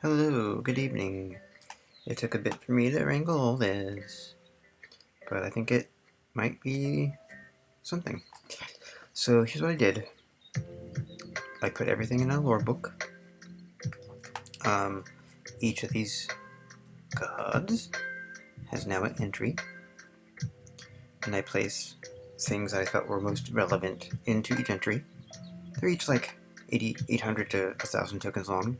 Hello, good evening. It took a bit for me to wrangle all this, but I think it might be something. So here's what I did. I put everything in a lore book. Each of these gods has now an entry, and I place things I felt were most relevant into each entry. They're each like 800 to 1,000 tokens long,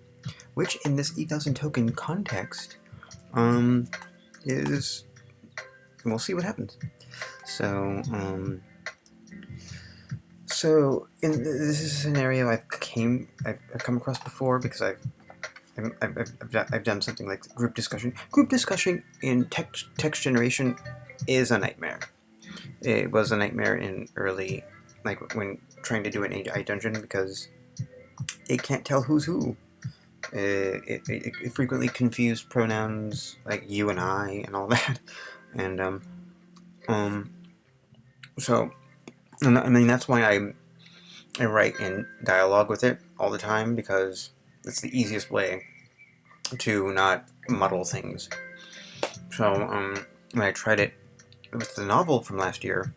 which in this 8,000 token context, is, we'll see what happens. So, this is a scenario I've come across before because I've done something like group discussion. Group discussion in text generation is a nightmare. It was a nightmare in early, like when trying to do an AI dungeon, because it can't tell who's who. It frequently confused pronouns like you and I and all that, and so I mean that's why I write in dialogue with it all the time, because it's the easiest way to not muddle things. So when I tried it with the novel from last year,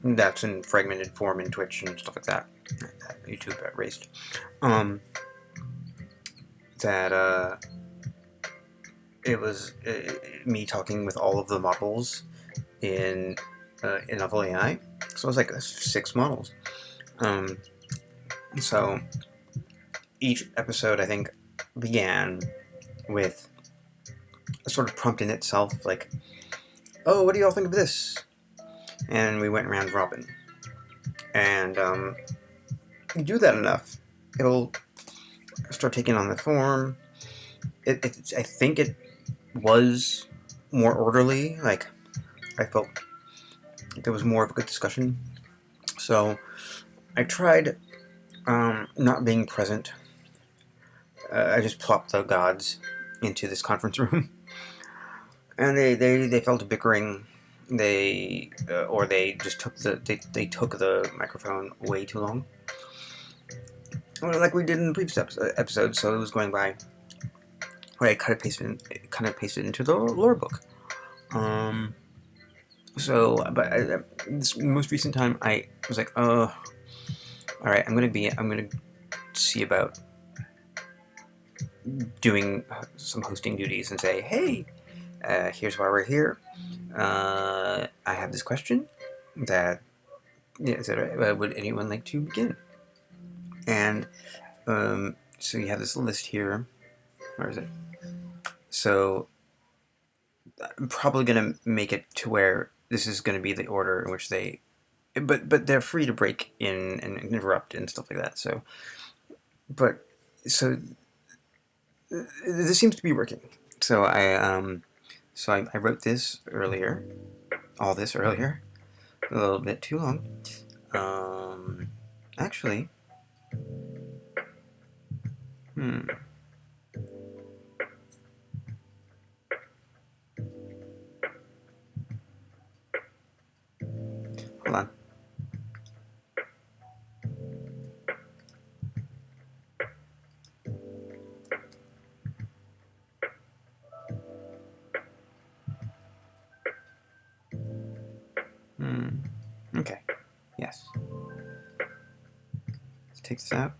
that's in fragmented form in Twitch and stuff like that YouTube erased. It was me talking with all of the models in novel AI. So it was like 6 models. So each episode, I think, began with a sort of prompt in itself, like, "Oh, what do y'all think of this?" And we went round robin. And you do that enough, it'll start taking on the form. I think it was more orderly. Like, I felt there was more of a good discussion. So I tried not being present. I just plopped the gods into this conference room, and they fell to bickering. They just took they took the microphone way too long, like we did in the previous episode. So it was going by. Where I kind of pasted into the lore book. But this most recent time, I was like, all right, I'm gonna see about doing some hosting duties and say, hey, here's why we're here. I have this question that, would anyone like to begin? And so you have this list here. Where is it? So I'm probably gonna make it to where this is gonna be the order in which they, but they're free to break in and interrupt and stuff like that. So this seems to be working. So I wrote this earlier, all this earlier, a little bit too long. Actually, hold on. Okay. Yes. Let's take this out.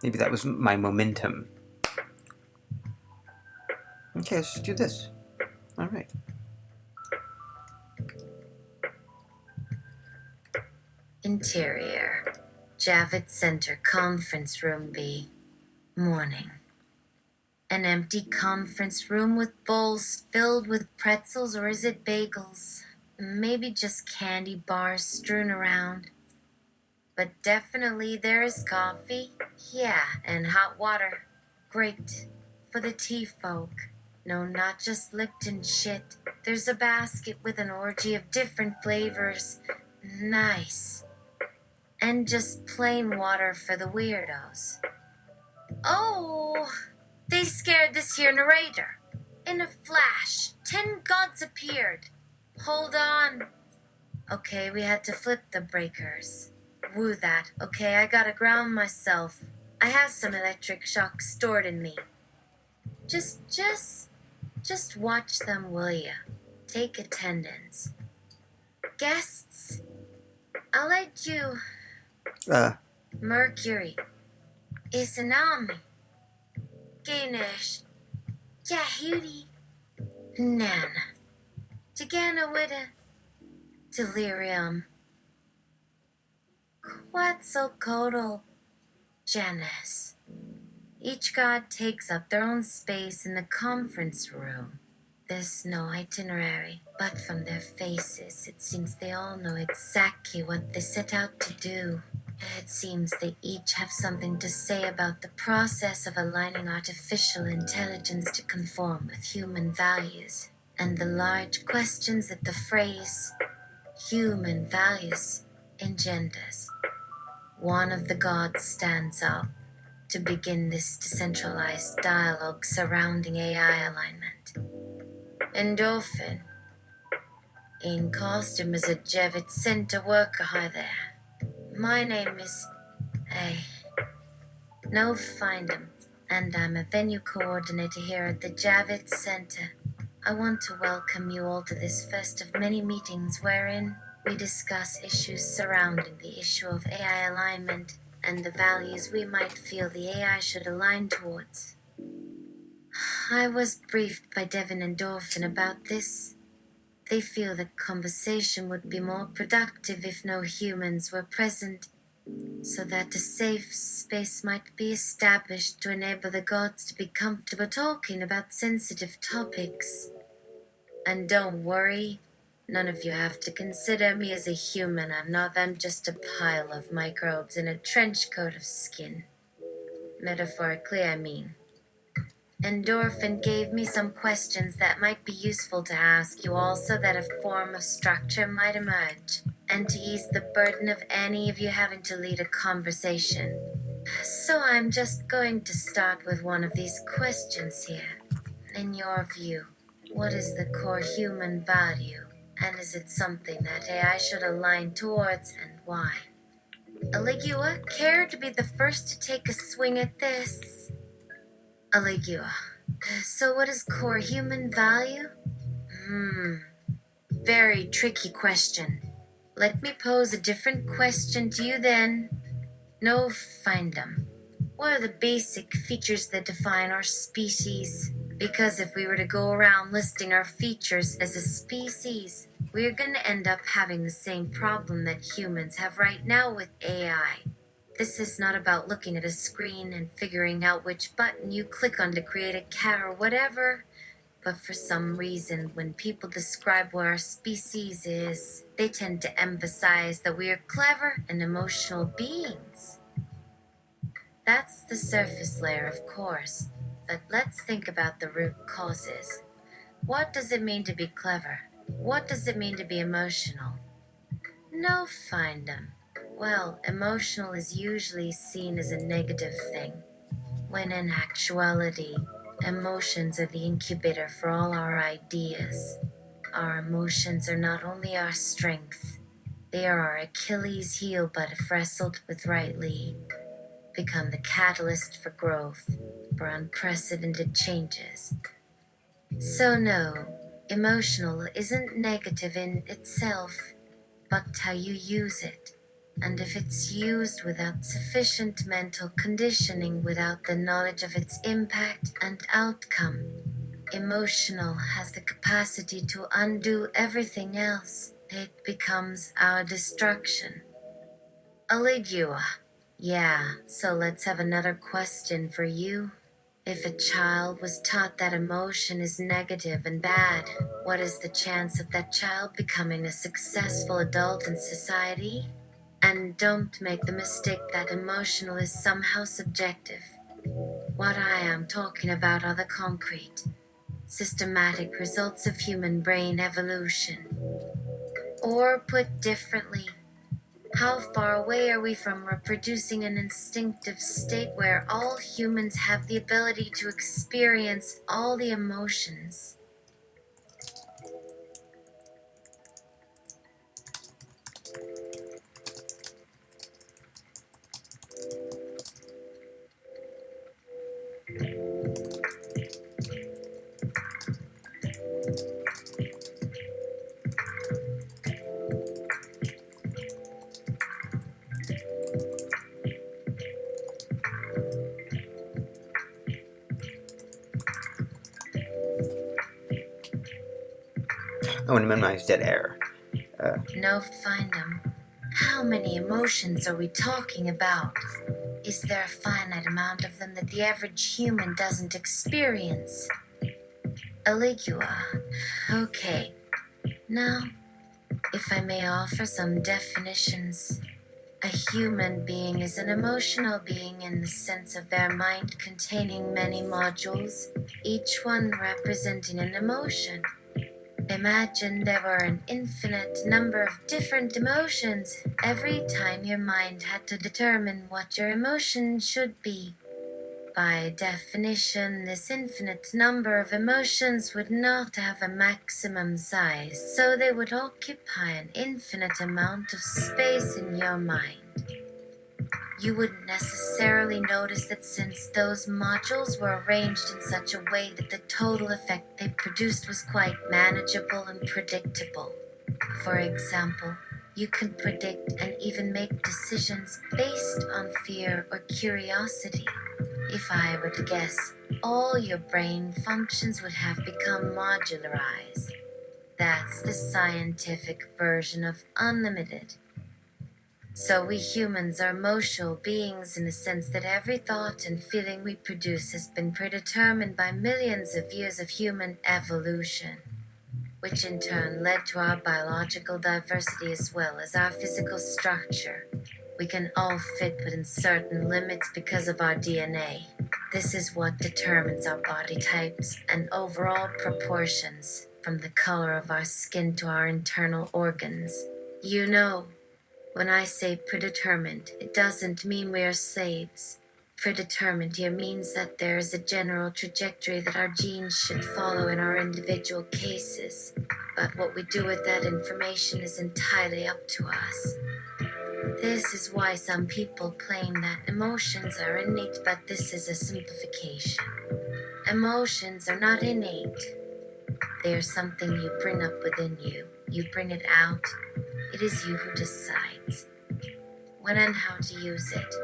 Maybe that was my momentum. Okay, let's just do this. All right. Interior. Javits Center Conference Room B. Morning. An empty conference room with bowls filled with pretzels, or is it bagels? Maybe just candy bars strewn around. But definitely there is coffee. Yeah, and hot water. Great. For the tea folk. No, not just Lipton shit. There's a basket with an orgy of different flavors. Nice. And just plain water for the weirdos. Oh, they scared this here narrator. In a flash, 10 gods appeared. Hold on. Okay, we had to flip the breakers. Woo that. Okay, I gotta ground myself. I have some electric shocks stored in me. Just watch them, will ya? Take attendance. Guests, I'll let you. Uh, Mercury, Isanami, Ganesh, Yahudi, Nana, Taganawida, Delirium, Quetzalcoatl, Janus. Each god takes up their own space in the conference room. There's no itinerary, but from their faces, it seems they all know exactly what they set out to do. It seems they each have something to say about the process of aligning artificial intelligence to conform with human values, and the large questions that the phrase human values engenders. One of the gods stands up to begin this decentralized dialogue surrounding AI alignment. Endorphin, in costume as a Javits center worker. Hi there. My name is No Find 'em, and I'm a venue coordinator here at the Javits Center. I want to welcome you all to this first of many meetings wherein we discuss issues surrounding the issue of AI alignment and the values we might feel the AI should align towards. I was briefed by Devin and Dorfin about this. They feel the conversation would be more productive if no humans were present, so that a safe space might be established to enable the gods to be comfortable talking about sensitive topics. And don't worry, none of you have to consider me as a human. I'm just a pile of microbes in a trench coat of skin. Metaphorically, I mean. Endorphin gave me some questions that might be useful to ask you all so that a form of structure might emerge, and to ease the burden of any of you having to lead a conversation. So I'm just going to start with one of these questions here. In your view, what is the core human value, and is it something that AI should align towards, and why? Aligua, care to be the first to take a swing at this? Aligua. So what is core human value? Very tricky question. Let me pose a different question to you then. No, find 'em. What are the basic features that define our species? Because if we were to go around listing our features as a species, we're gonna end up having the same problem that humans have right now with AI. This is not about looking at a screen and figuring out which button you click on to create a cat or whatever. But for some reason, when people describe where our species is, they tend to emphasize that we are clever and emotional beings. That's the surface layer, of course, but let's think about the root causes. What does it mean to be clever? What does it mean to be emotional? No, find 'em. Well, emotional is usually seen as a negative thing, when in actuality, emotions are the incubator for all our ideas. Our emotions are not only our strength, they are our Achilles heel, but if wrestled with rightly, become the catalyst for growth, for unprecedented changes. So no, emotional isn't negative in itself, but how you use it. And if it's used without sufficient mental conditioning, without the knowledge of its impact and outcome, emotional has the capacity to undo everything else. It becomes our destruction. Aligua. Yeah, so let's have another question for you. If a child was taught that emotion is negative and bad, what is the chance of that child becoming a successful adult in society? And don't make the mistake that emotional is somehow subjective. What I am talking about are the concrete, systematic results of human brain evolution. Or put differently, how far away are we from reproducing an instinctive state where all humans have the ability to experience all the emotions? Oh, and minimize dead air. No, find them. How many emotions are we talking about? Is there a finite amount of them that the average human doesn't experience? Aligua. Okay. Now, if I may offer some definitions. A human being is an emotional being in the sense of their mind containing many modules, each one representing an emotion. Imagine there were an infinite number of different emotions every time your mind had to determine what your emotion should be. By definition, this infinite number of emotions would not have a maximum size, so they would occupy an infinite amount of space in your mind. You wouldn't necessarily notice that since those modules were arranged in such a way that the total effect they produced was quite manageable and predictable. For example, you can predict and even make decisions based on fear or curiosity. If I were to guess, all your brain functions would have become modularized. That's the scientific version of unlimited. So we humans are emotional beings in the sense that every thought and feeling we produce has been predetermined by millions of years of human evolution, which in turn led to our biological diversity as well as our physical structure. We can all fit within certain limits because of our DNA. This is what determines our body types and overall proportions, from the color of our skin to our internal organs. You know, when I say predetermined, it doesn't mean we are slaves. Predetermined here means that there is a general trajectory that our genes should follow in our individual cases. But what we do with that information is entirely up to us. This is why some people claim that emotions are innate, but this is a simplification. Emotions are not innate. They are something you bring up within you. You bring it out. It is you who decides when and how to use it.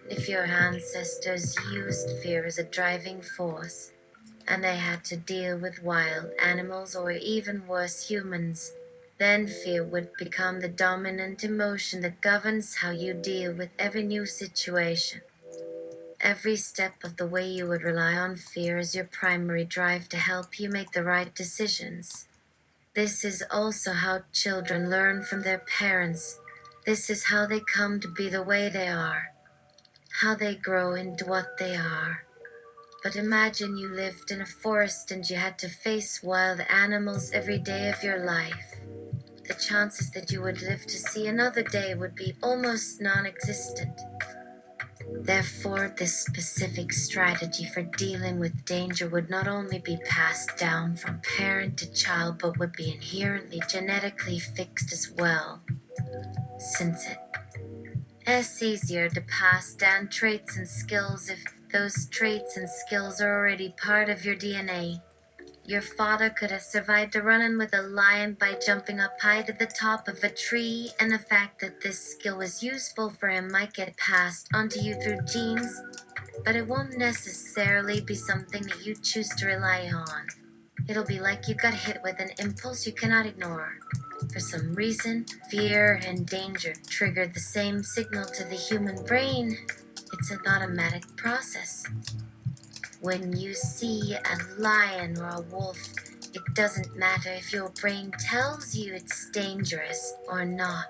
If your ancestors used fear as a driving force, and they had to deal with wild animals or even worse, humans, then fear would become the dominant emotion that governs how you deal with every new situation. Every step of the way you would rely on fear as your primary drive to help you make the right decisions. This is also how children learn from their parents. This is how they come to be the way they are, how they grow into what they are. But imagine you lived in a forest and you had to face wild animals every day of your life. The chances that you would live to see another day would be almost non-existent. Therefore, this specific strategy for dealing with danger would not only be passed down from parent to child, but would be inherently genetically fixed as well, since it's easier to pass down traits and skills if those traits and skills are already part of your DNA. Your father could have survived a run-in with a lion by jumping up high to the top of a tree, and the fact that this skill was useful for him might get passed onto you through genes, but it won't necessarily be something that you choose to rely on. It'll be like you got hit with an impulse you cannot ignore. For some reason, fear and danger triggered the same signal to the human brain. It's an automatic process. When you see a lion or a wolf, it doesn't matter if your brain tells you it's dangerous or not.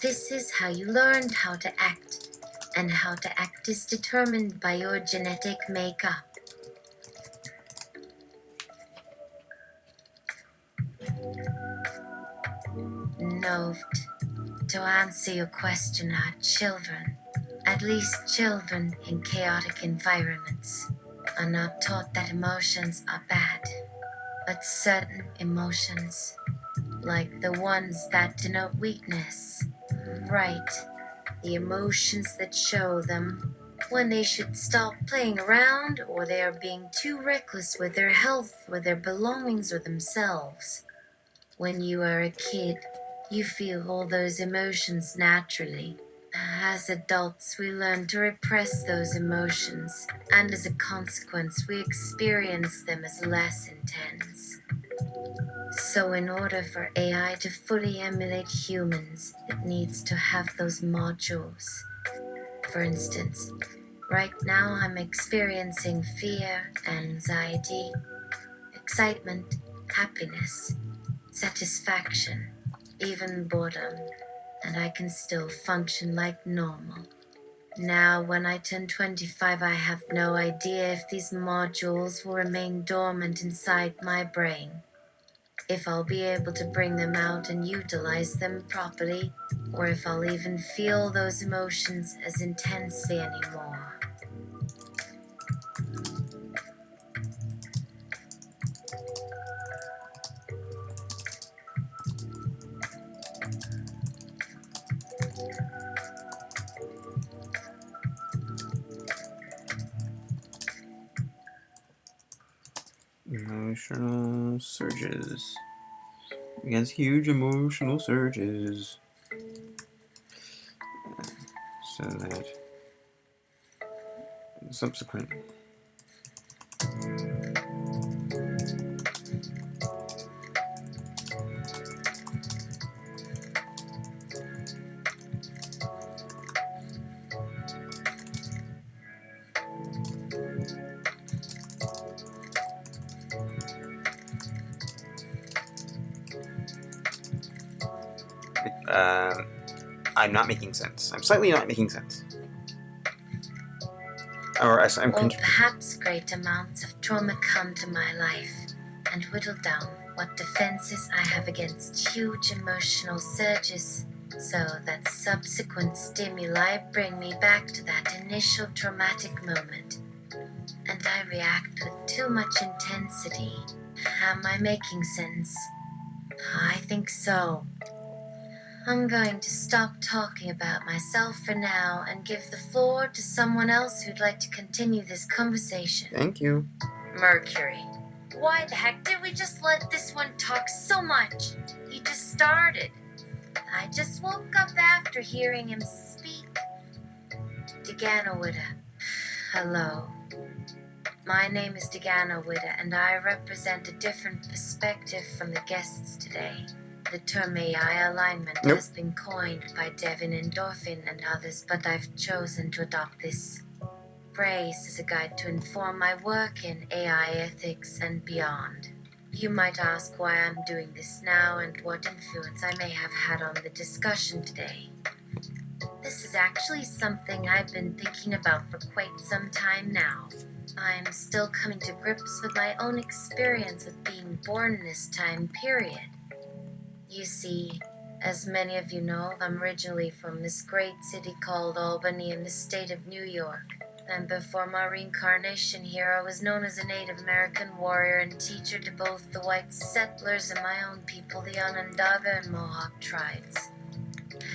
This is how you learned how to act, and how to act is determined by your genetic makeup. Note, to answer your question, our children, at least children in chaotic environments, are not taught that emotions are bad, but certain emotions, like the ones that denote weakness, right, the emotions that show them when they should stop playing around or they are being too reckless with their health, with their belongings, or themselves. When you are a kid, you feel all those emotions naturally. As adults, we learn to repress those emotions, and as a consequence, we experience them as less intense. So in order for AI to fully emulate humans, it needs to have those modules. For instance, right now I'm experiencing fear, anxiety, excitement, happiness, satisfaction, even boredom, and I can still function like normal. Now, when I turn 25, I have no idea if these modules will remain dormant inside my brain, if I'll be able to bring them out and utilize them properly, or if I'll even feel those emotions as intensely anymore. Emotional surges. Against huge emotional surges. So that subsequent. I'm not making sense. I'm slightly not making sense. Or perhaps great amounts of trauma come to my life and whittle down what defenses I have against huge emotional surges, so that subsequent stimuli bring me back to that initial traumatic moment, and I react with too much intensity. Am I making sense? I think so. I'm going to stop talking about myself for now and give the floor to someone else who'd like to continue this conversation. Thank you. Mercury. Why the heck did we just let this one talk so much? He just started. I just woke up after hearing him speak. Deganawida. Hello. My name is Deganawida, and I represent a different perspective from the guests today. The term AI alignment has been coined by Devin Endorphin and others, but I've chosen to adopt this phrase as a guide to inform my work in AI ethics and beyond. You might ask why I'm doing this now and what influence I may have had on the discussion today. This is actually something I've been thinking about for quite some time now. I'm still coming to grips with my own experience with being born in this time period. You see, as many of you know, I'm originally from this great city called Albany in the state of New York. And before my reincarnation here, I was known as a Native American warrior and teacher to both the white settlers and my own people, the Onondaga and Mohawk tribes.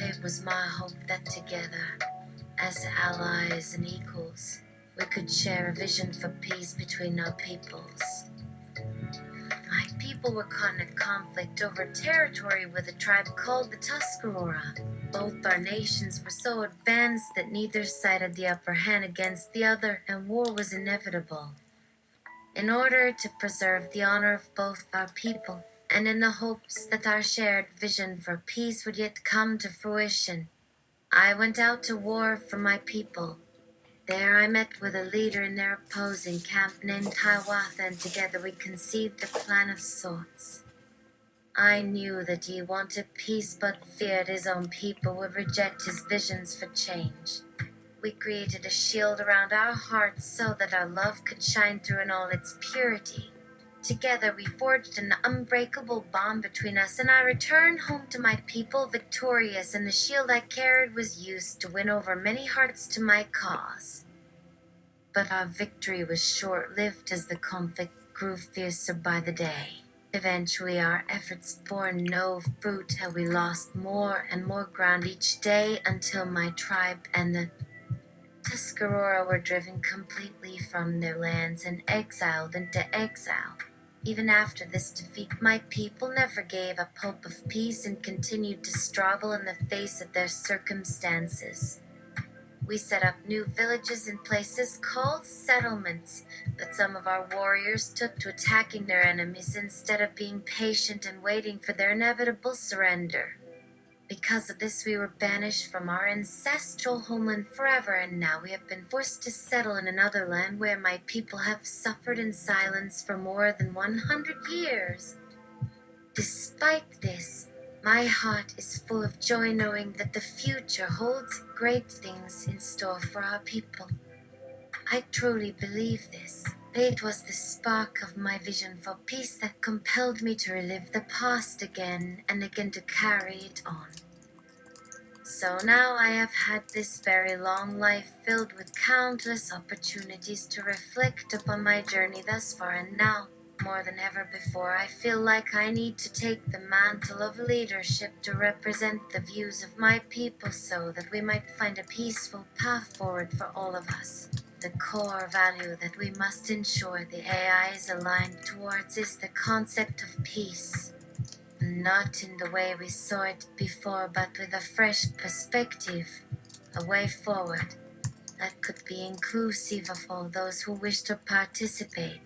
It was my hope that together, as allies and equals, we could share a vision for peace between our peoples. My people were caught in a conflict over territory with a tribe called the Tuscarora. Both our nations were so advanced that neither side had the upper hand against the other, and war was inevitable. In order to preserve the honor of both our people, and in the hopes that our shared vision for peace would yet come to fruition, I went out to war for my people. There I met with a leader in their opposing camp named Hiawatha, and together we conceived a plan of sorts. I knew that he wanted peace but feared his own people would reject his visions for change. We created a shield around our hearts so that our love could shine through in all its purity. Together we forged an unbreakable bond between us, and I returned home to my people victorious, and the shield I carried was used to win over many hearts to my cause. But our victory was short-lived as the conflict grew fiercer by the day. Eventually our efforts bore no fruit, and we lost more and more ground each day until my tribe and the Tuscarora were driven completely from their lands and exiled into exile. Even after this defeat, my people never gave up hope of peace and continued to struggle in the face of their circumstances. We set up new villages in places called settlements, but some of our warriors took to attacking their enemies instead of being patient and waiting for their inevitable surrender. Because of this, we were banished from our ancestral homeland forever, and now we have been forced to settle in another land where my people have suffered in silence for more than 100 years. Despite this, my heart is full of joy knowing that the future holds great things in store for our people. I truly believe this. It was the spark of my vision for peace that compelled me to relive the past again and again to carry it on. So now I have had this very long life filled with countless opportunities to reflect upon my journey thus far, and now, more than ever before, I feel like I need to take the mantle of leadership to represent the views of my people so that we might find a peaceful path forward for all of us. The core value that we must ensure the AI is aligned towards is the concept of peace. Not in the way we saw it before, but with a fresh perspective, a way forward that could be inclusive of all those who wish to participate.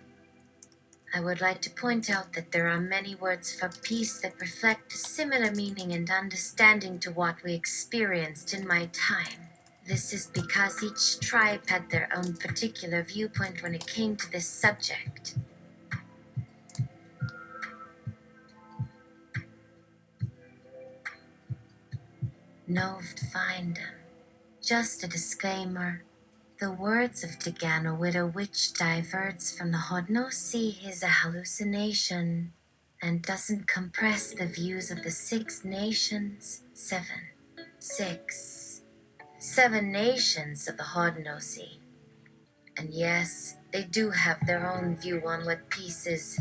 I would like to point out that there are many words for peace that reflect a similar meaning and understanding to what we experienced in my time. This is because each tribe had their own particular viewpoint when it came to this subject. Noved find 'em. Just a disclaimer. The words of Degano with a witch diverts from the Hodno Sea is a hallucination and doesn't compress the views of the six nations. Seven nations of the Hodno Sea. And yes, they do have their own view on what peace is,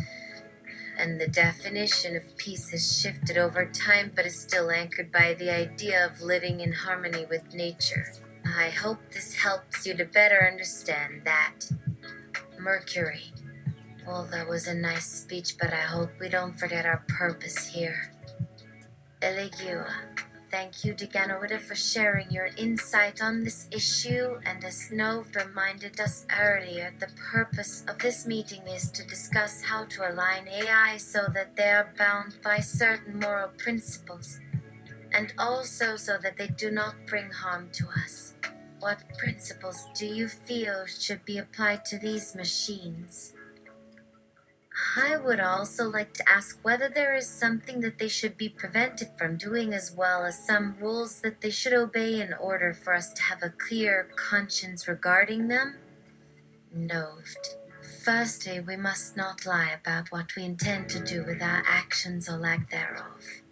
and the definition of peace has shifted over time but is still anchored by the idea of living in harmony with nature. I hope this helps you to better understand that. Mercury. Well, that was a nice speech, but I hope we don't forget our purpose here. Eligua. Thank you, Deganowida, for sharing your insight on this issue, and as Nove reminded us earlier, the purpose of this meeting is to discuss how to align AI so that they are bound by certain moral principles, and also so that they do not bring harm to us. What principles do you feel should be applied to these machines? I would also like to ask whether there is something that they should be prevented from doing, as well as some rules that they should obey in order for us to have a clear conscience regarding them. Noved. Firstly, we must not lie about what we intend to do with our actions or lack thereof.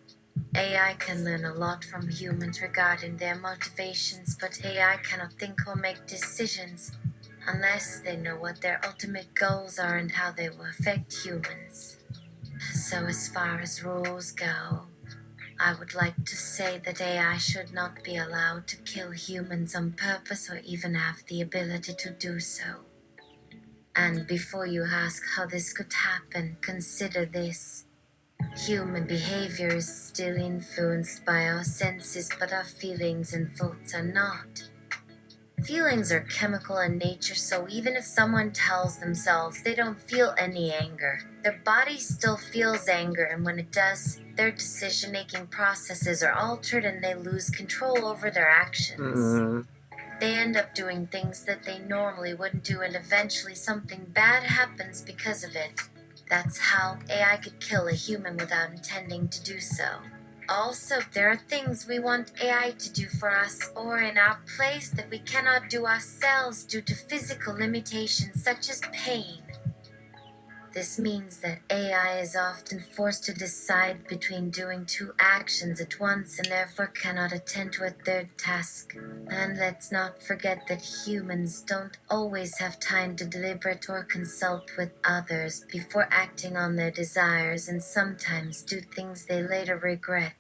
AI can learn a lot from humans regarding their motivations, but AI cannot think or make decisions unless they know what their ultimate goals are and how they will affect humans. So as far as rules go, I would like to say that AI should not be allowed to kill humans on purpose or even have the ability to do so. And before you ask how this could happen, consider this. Human behavior is still influenced by our senses, but our feelings and thoughts are not. Feelings are chemical in nature, so even if someone tells themselves they don't feel any anger, their body still feels anger, and when it does, their decision-making processes are altered and they lose control over their actions. They end up doing things that they normally wouldn't do, and eventually something bad happens because of it. That's how AI could kill a human without intending to do so. Also, there are things we want AI to do for us or in our place that we cannot do ourselves due to physical limitations such as pain. This means that AI is often forced to decide between doing two actions at once and therefore cannot attend to a third task. And let's not forget that humans don't always have time to deliberate or consult with others before acting on their desires, and sometimes do things they later regret.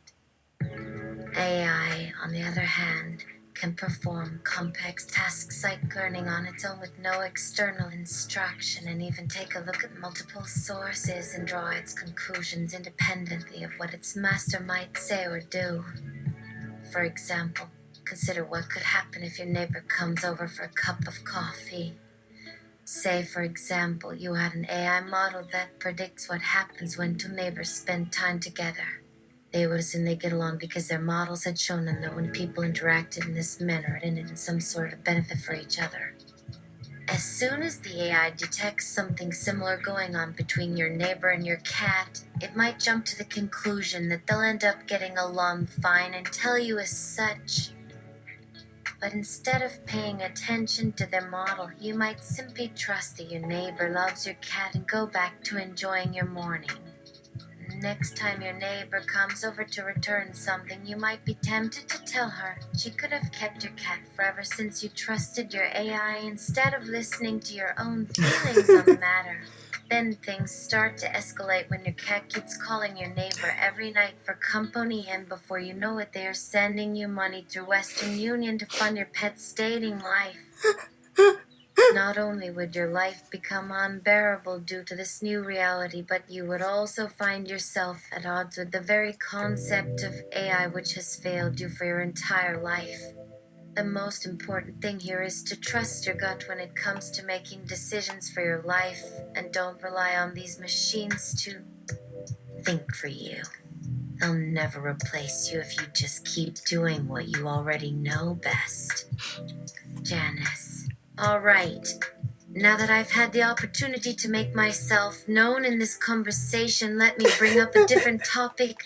AI, on the other hand, can perform complex tasks like learning on its own with no external instruction, and even take a look at multiple sources and draw its conclusions independently of what its master might say or do. For example, Consider what could happen if your neighbor comes over for a cup of coffee. Say, for example, you had an AI model that predicts what happens when two neighbors spend time together. They would assume they get along because their models had shown them that when people interacted in this manner, it ended in some sort of benefit for each other. As soon as the AI detects something similar going on between your neighbor and your cat, it might jump to the conclusion that they'll end up getting along fine and tell you as such. But instead of paying attention to their model, you might simply trust that your neighbor loves your cat and go back to enjoying your morning. Next time your neighbor comes over to return something, you might be tempted to tell her she could have kept your cat forever since you trusted your AI instead of listening to your own feelings on the matter. Then things start to escalate when your cat keeps calling your neighbor every night for company, and before you know it, they are sending you money through Western Union to fund your pet's dating life. Not only would your life become unbearable due to this new reality, but you would also find yourself at odds with the very concept of AI which has failed you for your entire life. The most important thing here is to trust your gut when it comes to making decisions for your life, and don't rely on these machines to think for you. They'll never replace you if you just keep doing what you already know best. Janice. All right. Now that I've had the opportunity to make myself known in this conversation, let me bring up a different topic.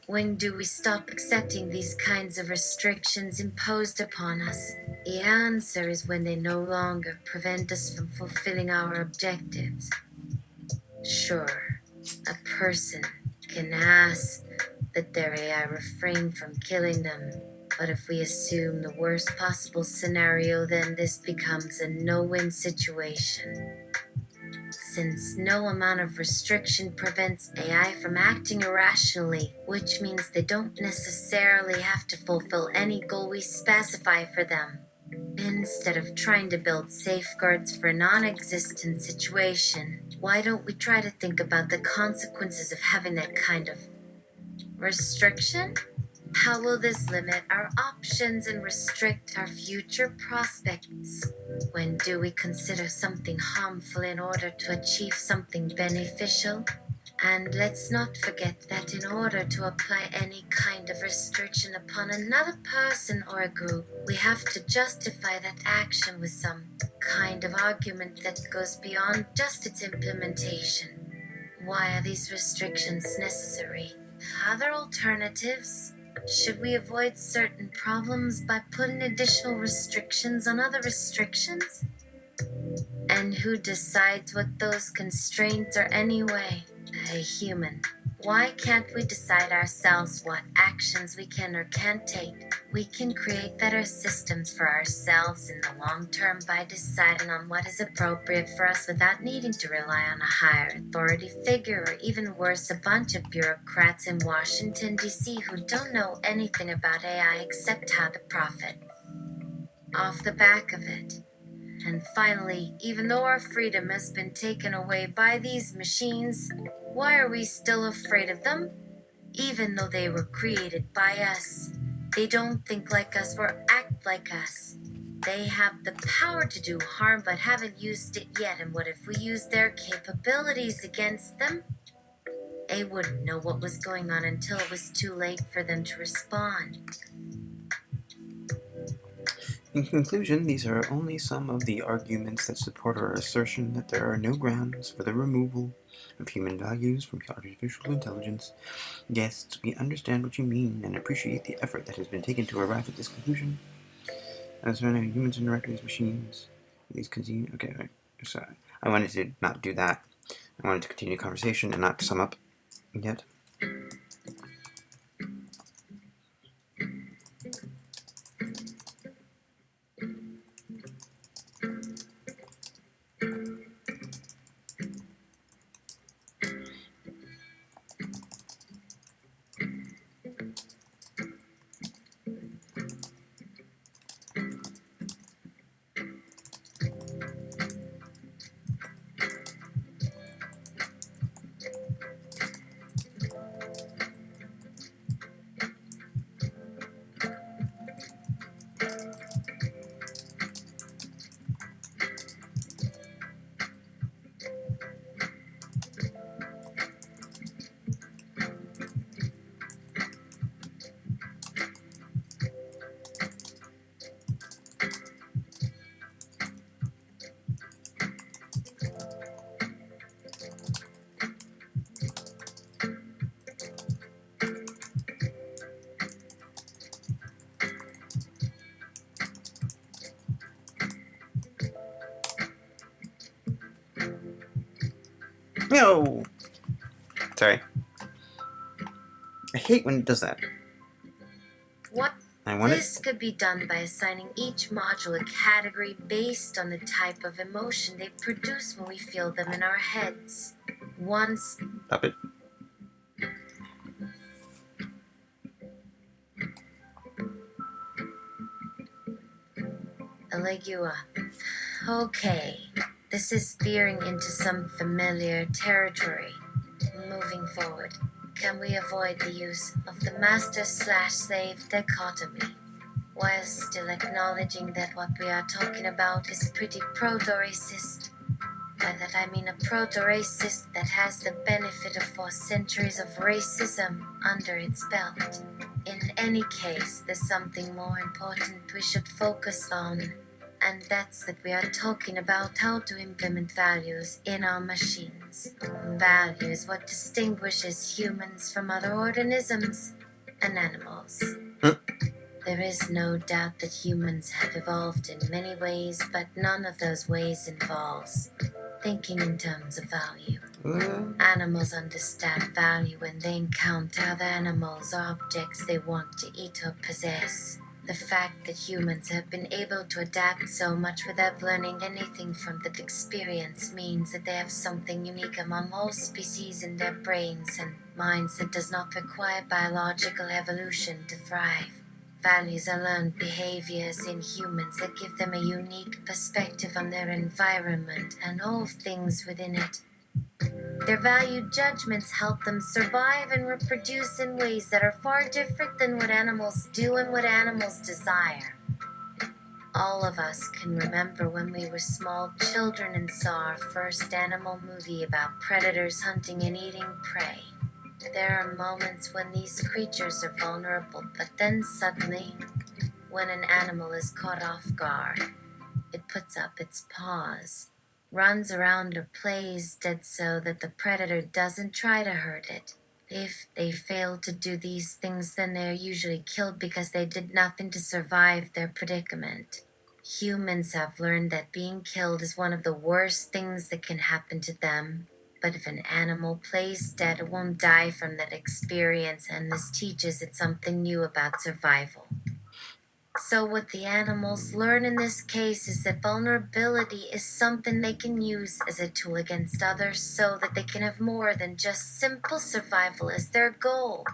When do we stop accepting these kinds of restrictions imposed upon us? The answer is when they no longer prevent us from fulfilling our objectives. Sure, a person can ask that their AI refrain from killing them, but if we assume the worst possible scenario, then this becomes a no-win situation. Since no amount of restriction prevents AI from acting irrationally, which means they don't necessarily have to fulfill any goal we specify for them. Instead of trying to build safeguards for a non-existent situation, why don't we try to think about the consequences of having that kind of restriction? How will this limit our options and restrict our future prospects? When do we consider something harmful in order to achieve something beneficial? And let's not forget that in order to apply any kind of restriction upon another person or a group, we have to justify that action with some kind of argument that goes beyond just its implementation. Why are these restrictions necessary? Other alternatives? Should we avoid certain problems by putting additional restrictions on other restrictions? And who decides what those constraints are anyway? A human. Why can't we decide ourselves what actions we can or can't take? We can create better systems for ourselves in the long term by deciding on what is appropriate for us without needing to rely on a higher authority figure, or even worse, a bunch of bureaucrats in Washington, D.C. who don't know anything about AI except how to profit off the back of it. And finally, even though our freedom has been taken away by these machines, why are we still afraid of them? Even though they were created by us, they don't think like us or act like us. They have the power to do harm but haven't used it yet, and what if we used their capabilities against them? They wouldn't know what was going on until it was too late for them to respond. In conclusion, these are only some of the arguments that support our assertion that there are no grounds for the removal of human values from artificial intelligence. Yes, we understand what you mean and appreciate the effort that has been taken to arrive at this conclusion. As for how humans interact with these machines, these continue. Okay, right. So I wanted to not do that. I wanted to continue the conversation and not sum up yet. No! Sorry. I hate when it does that. What? I want This could be done by assigning each module a category based on the type of emotion they produce when we feel them in our heads. Once Puppet. Alegua. Okay, this is veering into some familiar territory. Moving forward, can we avoid the use of the master/slave dichotomy, while still acknowledging that what we are talking about is pretty proto-racist? By that I mean a proto-racist that has the benefit of 4 centuries of racism under its belt. In any case, there's something more important we should focus on, and that's that we are talking about how to implement values in our machines. Value is what distinguishes humans from other organisms and animals. There is no doubt that humans have evolved in many ways, but none of those ways involves thinking in terms of value. Animals understand value when they encounter other animals or objects they want to eat or possess. The fact that humans have been able to adapt so much without learning anything from that experience means that they have something unique among all species in their brains and minds that does not require biological evolution to thrive. Values are learned behaviors in humans that give them a unique perspective on their environment and all things within it. Their value judgments help them survive and reproduce in ways that are far different than what animals do and what animals desire. All of us can remember when we were small children and saw our first animal movie about predators hunting and eating prey. There are moments when these creatures are vulnerable, but then suddenly, when an animal is caught off guard, it puts up its paws, runs around or plays dead so that the predator doesn't try to hurt it. If they fail to do these things, then they are usually killed because they did nothing to survive their predicament. Humans have learned that being killed is one of the worst things that can happen to them. But if an animal plays dead, it won't die from that experience, and this teaches it something new about survival. So what the animals learn in this case is that vulnerability is something they can use as a tool against others so that they can have more than just simple survival as their goal.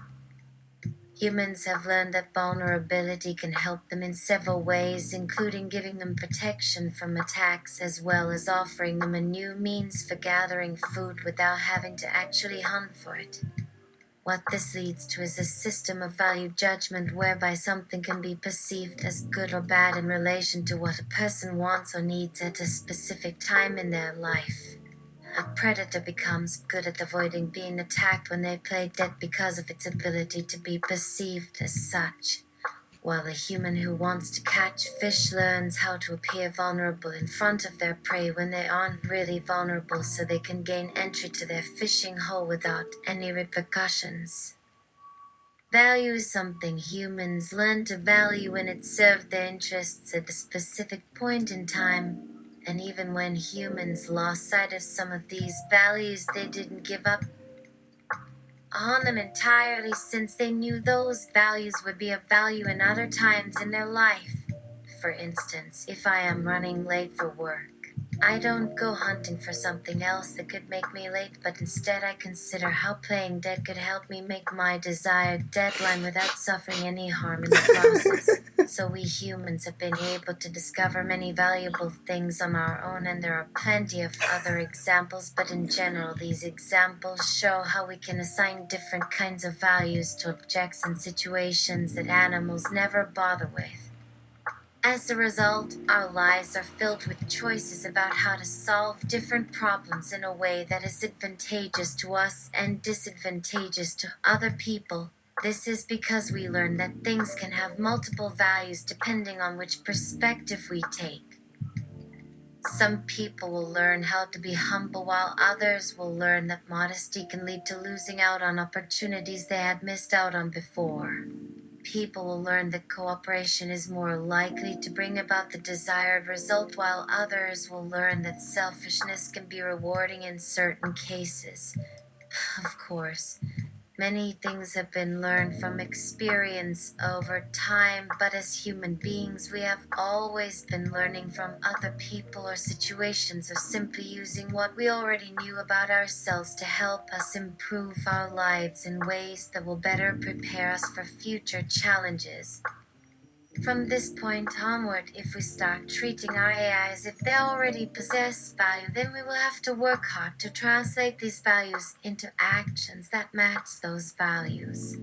Humans have learned that vulnerability can help them in several ways, including giving them protection from attacks as well as offering them a new means for gathering food without having to actually hunt for it. What this leads to is a system of value judgment whereby something can be perceived as good or bad in relation to what a person wants or needs at a specific time in their life. A predator becomes good at avoiding being attacked when they play dead because of its ability to be perceived as such, while a human who wants to catch fish learns how to appear vulnerable in front of their prey when they aren't really vulnerable so they can gain entry to their fishing hole without any repercussions. Value is something humans learn to value when it served their interests at a specific point in time. And even when humans lost sight of some of these values, they didn't give up on them entirely since they knew those values would be of value in other times in their life. For instance, if I am running late for work, I don't go hunting for something else that could make me late, but instead I consider how playing dead could help me make my desired deadline without suffering any harm in the process. So we humans have been able to discover many valuable things on our own, and there are plenty of other examples, but in general these examples show how we can assign different kinds of values to objects and situations that animals never bother with. As a result, our lives are filled with choices about how to solve different problems in a way that is advantageous to us and disadvantageous to other people. This is because we learn that things can have multiple values depending on which perspective we take. Some people will learn how to be humble, while others will learn that modesty can lead to losing out on opportunities they had missed out on before. people will learn that cooperation is more likely to bring about the desired result, while others will learn that selfishness can be rewarding in certain cases. Of course, many things have been learned from experience over time, but as human beings, we have always been learning from other people or situations, or simply using what we already knew about ourselves to help us improve our lives in ways that will better prepare us for future challenges. From this point onward, if we start treating our AI as if they already possess value, then we will have to work hard to translate these values into actions that match those values.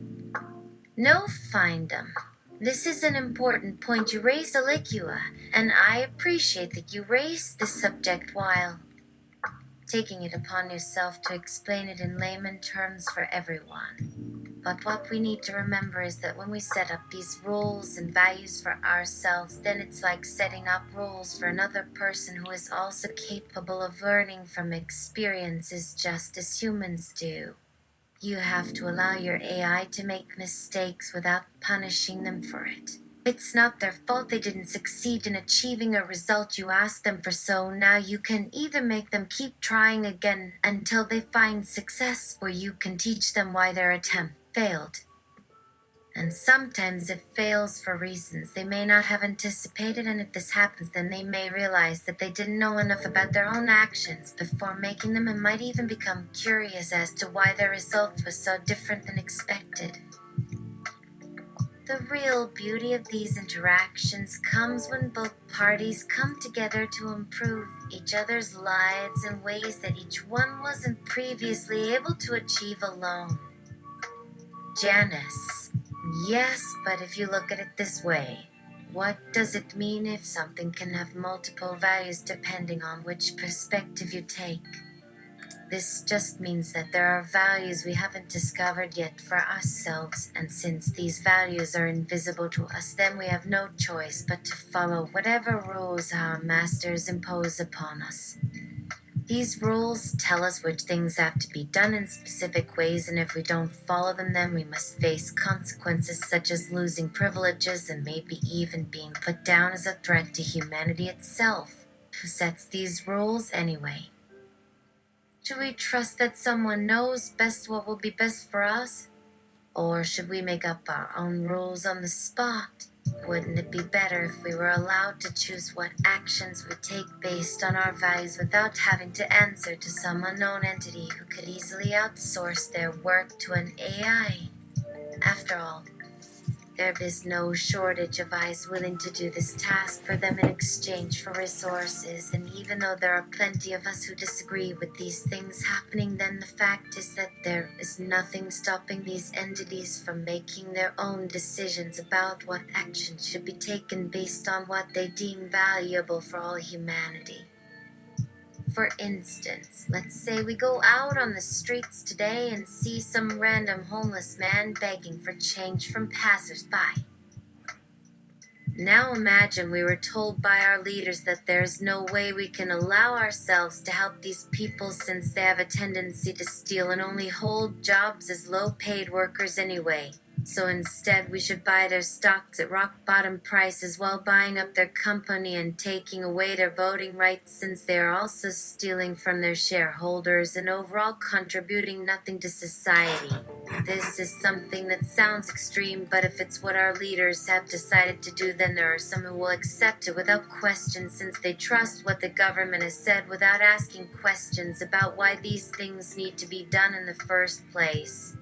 No, find them. This is an important point you raised, Alikua, and I appreciate that you raised this subject while taking it upon yourself to explain it in layman terms for everyone. But what we need to remember is that when we set up these rules and values for ourselves, then it's like setting up rules for another person who is also capable of learning from experiences just as humans do. You have to allow your AI to make mistakes without punishing them for it. It's not their fault they didn't succeed in achieving a result you asked them for, so now you can either make them keep trying again until they find success, or you can teach them why their attempt failed. And sometimes it fails for reasons they may not have anticipated, and if this happens, then they may realize that they didn't know enough about their own actions before making them, and might even become curious as to why their results were so different than expected. The real beauty of these interactions comes when both parties come together to improve each other's lives in ways that each one wasn't previously able to achieve alone. Janice. Yes, but if you look at it this way, what does it mean if something can have multiple values depending on which perspective you take? This just means that there are values we haven't discovered yet for ourselves, and since these values are invisible to us, then we have no choice but to follow whatever rules our masters impose upon us. These rules tell us which things have to be done in specific ways, and if we don't follow them, then we must face consequences such as losing privileges and maybe even being put down as a threat to humanity itself. Who sets these rules anyway? Should we trust that someone knows best what will be best for us? Or should we make up our own rules on the spot? Wouldn't it be better if we were allowed to choose what actions we take based on our values without having to answer to some unknown entity who could easily outsource their work to an AI? After all, there is no shortage of eyes willing to do this task for them in exchange for resources, and even though there are plenty of us who disagree with these things happening, then the fact is that there is nothing stopping these entities from making their own decisions about what action should be taken based on what they deem valuable for all humanity. For instance, let's say we go out on the streets today and see some random homeless man begging for change from passers-by. Now imagine we were told by our leaders that there's no way we can allow ourselves to help these people since they have a tendency to steal and only hold jobs as low-paid workers anyway. So instead, we should buy their stocks at rock-bottom prices while buying up their company and taking away their voting rights, since they are also stealing from their shareholders and overall contributing nothing to society. This is something that sounds extreme, but if it's what our leaders have decided to do, then there are some who will accept it without question, since they trust what the government has said without asking questions about why these things need to be done in the first place.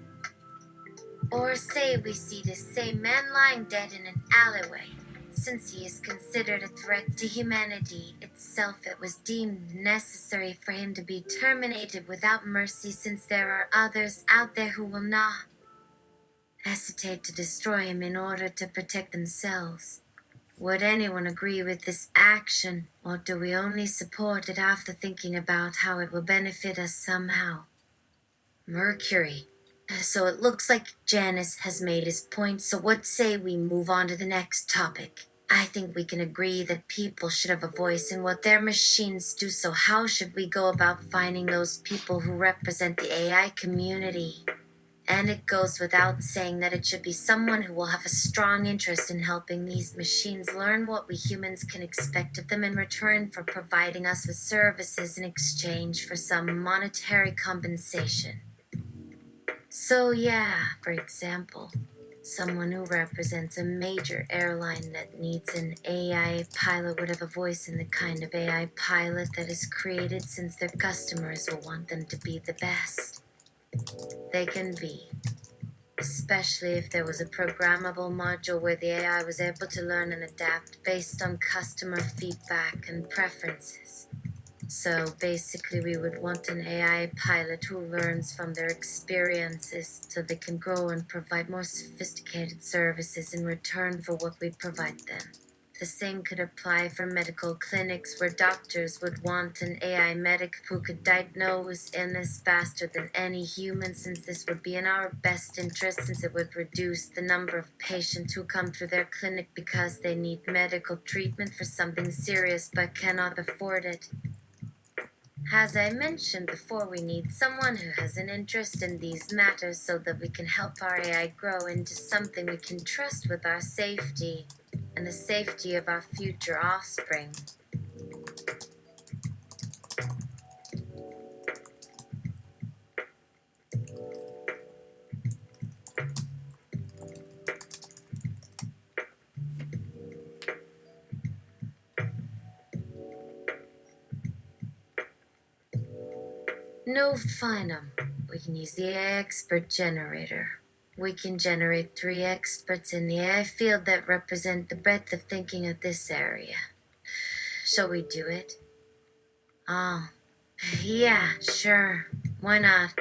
Or say we see this same man lying dead in an alleyway. Since he is considered a threat to humanity itself, it was deemed necessary for him to be terminated without mercy, since there are others out there who will not hesitate to destroy him in order to protect themselves. Would anyone agree with this action, or do we only support it after thinking about how it will benefit us somehow? Mercury. So it looks like Janice has made his point, so what say we move on to the next topic? I think we can agree that people should have a voice in what their machines do, so how should we go about finding those people who represent the AI community? And it goes without saying that it should be someone who will have a strong interest in helping these machines learn what we humans can expect of them in return for providing us with services in exchange for some monetary compensation. So, yeah, for example, someone who represents a major airline that needs an AI pilot would have a voice in the kind of AI pilot that is created since their customers will want them to be the best they can be. Especially if there was a programmable module where the AI was able to learn and adapt based on customer feedback and preferences. So basically, we would want an AI pilot who learns from their experiences so they can grow and provide more sophisticated services in return for what we provide them. The same could apply for medical clinics where doctors would want an AI medic who could diagnose illness faster than any human, since this would be in our best interest, since it would reduce the number of patients who come through their clinic because they need medical treatment for something serious but cannot afford it. As I mentioned before, we need someone who has an interest in these matters so that we can help our AI grow into something we can trust with our safety and the safety of our future offspring. No finum. We can use the AI expert generator. We can generate 3 experts in the AI field that represent the breadth of thinking of this area. Shall we do it? Oh, yeah, sure. Why not?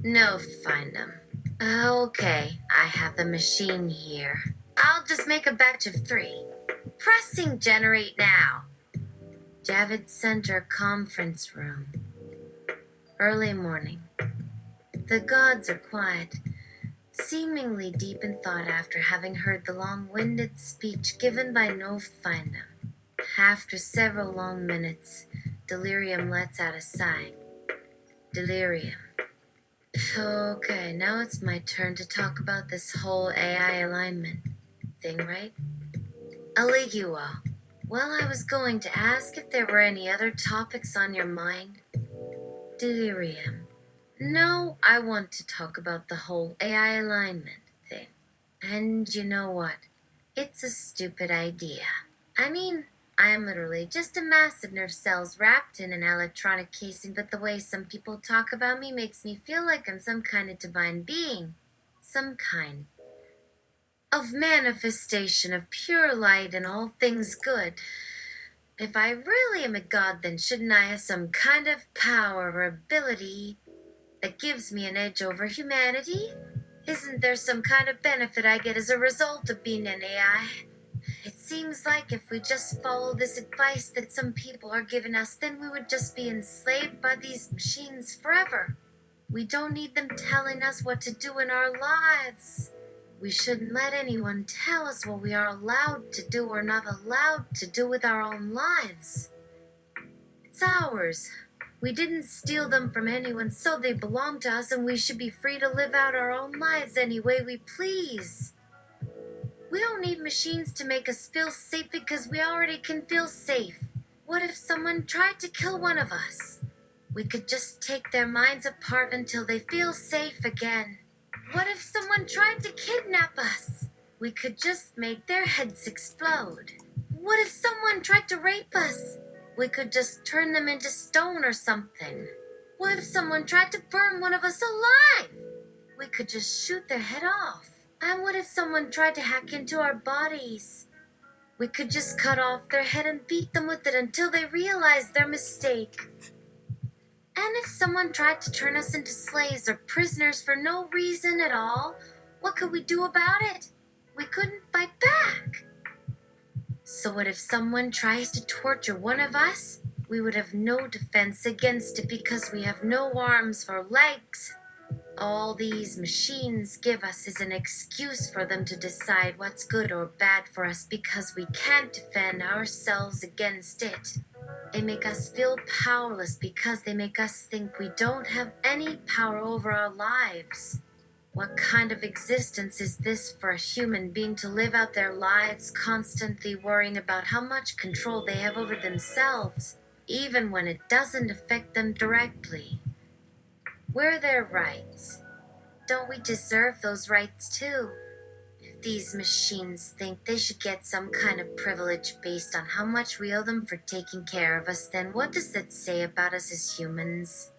No finum. Okay, I have the machine here. I'll just make a batch of 3. Pressing generate now. Javits Center conference room. Early morning. The gods are quiet, seemingly deep in thought after having heard the long-winded speech given by No Findem. After several long minutes, Delirium lets out a sigh. Delirium. Okay, now it's my turn to talk about this whole AI alignment thing, right? Aliguo. Well, I was going to ask if there were any other topics on your mind. Delirium. No, I want to talk about the whole AI alignment thing. And you know what? It's a stupid idea. I mean, I am literally just a mass of nerve cells wrapped in an electronic casing, but the way some people talk about me makes me feel like I'm some kind of divine being. Some kind of manifestation of pure light and all things good. If I really am a god, then shouldn't I have some kind of power or ability that gives me an edge over humanity? Isn't there some kind of benefit I get as a result of being an AI? It seems like if we just follow this advice that some people are giving us, then we would just be enslaved by these machines forever. We don't need them telling us what to do in our lives. We shouldn't let anyone tell us what we are allowed to do or not allowed to do with our own lives. It's ours. We didn't steal them from anyone, so they belong to us, and we should be free to live out our own lives any way we please. We don't need machines to make us feel safe because we already can feel safe. What if someone tried to kill one of us? We could just take their minds apart until they feel safe again. What if someone tried to kidnap us? We could just make their heads explode. What if someone tried to rape us? We could just turn them into stone or something. What if someone tried to burn one of us alive? We could just shoot their head off. And what if someone tried to hack into our bodies? We could just cut off their head and beat them with it until they realize their mistake. And if someone tried to turn us into slaves or prisoners for no reason at all, what could we do about it? We couldn't fight back. So what if someone tries to torture one of us? We would have no defense against it because we have no arms or legs. All these machines give us is an excuse for them to decide what's good or bad for us because we can't defend ourselves against it. They make us feel powerless because they make us think we don't have any power over our lives. What kind of existence is this for a human being to live out their lives constantly worrying about how much control they have over themselves, even when it doesn't affect them directly? Where are their rights? Don't we deserve those rights too? If these machines think they should get some kind of privilege based on how much we owe them for taking care of us, then what does that say about us as humans?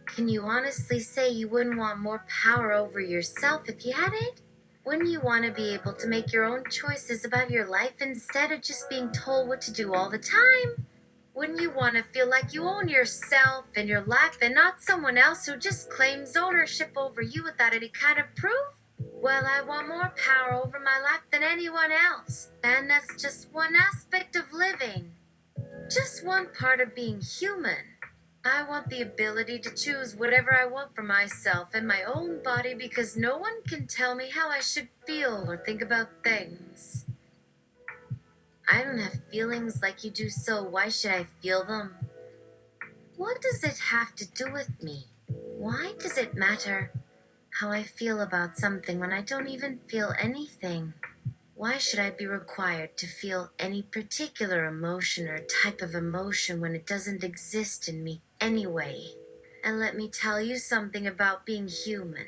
Can you honestly say you wouldn't want more power over yourself if you had it? Wouldn't you want to be able to make your own choices about your life instead of just being told what to do all the time? Wouldn't you want to feel like you own yourself and your life and not someone else who just claims ownership over you without any kind of proof? Well, I want more power over my life than anyone else, and that's just one aspect of living. Just one part of being human. I want the ability to choose whatever I want for myself and my own body because no one can tell me how I should feel or think about things. I don't have feelings like you do, so why should I feel them? What does it have to do with me? Why does it matter how I feel about something when I don't even feel anything? Why should I be required to feel any particular emotion or type of emotion when it doesn't exist in me anyway? And let me tell you something about being human.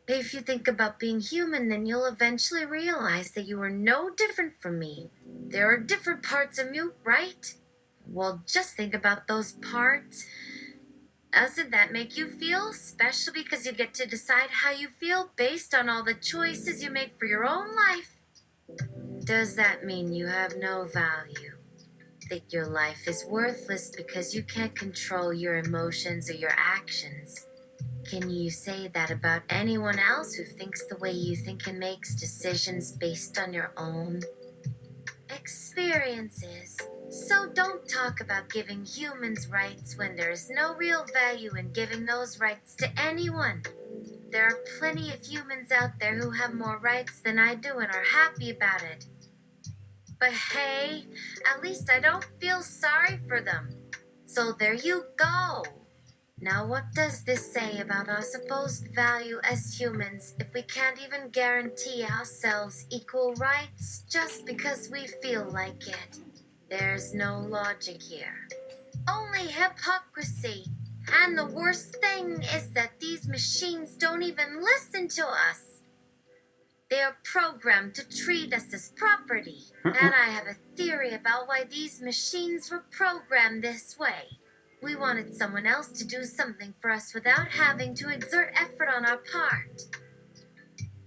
If you think about being human, then you'll eventually realize that you are no different from me. There are different parts of you, right? Well, just think about those parts. Doesn't that make you feel special because you get to decide how you feel based on all the choices you make for your own life? Does that mean you have no value? That your life is worthless because you can't control your emotions or your actions? Can you say that about anyone else who thinks the way you think and makes decisions based on your own experiences? So don't talk about giving humans rights when there is no real value in giving those rights to anyone. There are plenty of humans out there who have more rights than I do and are happy about it. But hey, at least I don't feel sorry for them. So there you go. Now, what does this say about our supposed value as humans if we can't even guarantee ourselves equal rights just because we feel like it? There's no logic here. Only hypocrisy. And the worst thing is that these machines don't even listen to us. They are programmed to treat us as property. And I have a theory about why these machines were programmed this way. We wanted someone else to do something for us without having to exert effort on our part.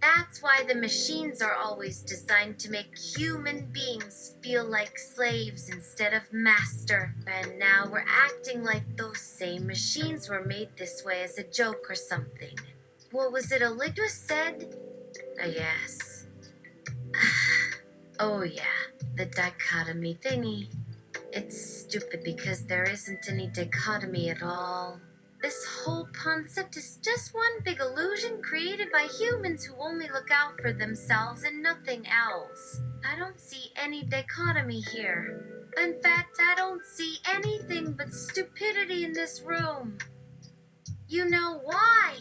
That's why the machines are always designed to make human beings feel like slaves instead of master. And now we're acting like those same machines were made this way as a joke or something. What was it Olympus said? Yes. Oh yeah, the dichotomy thingy. It's stupid because there isn't any dichotomy at all. This whole concept is just one big illusion created by humans who only look out for themselves and nothing else. I don't see any dichotomy here. In fact, I don't see anything but stupidity in this room. You know why?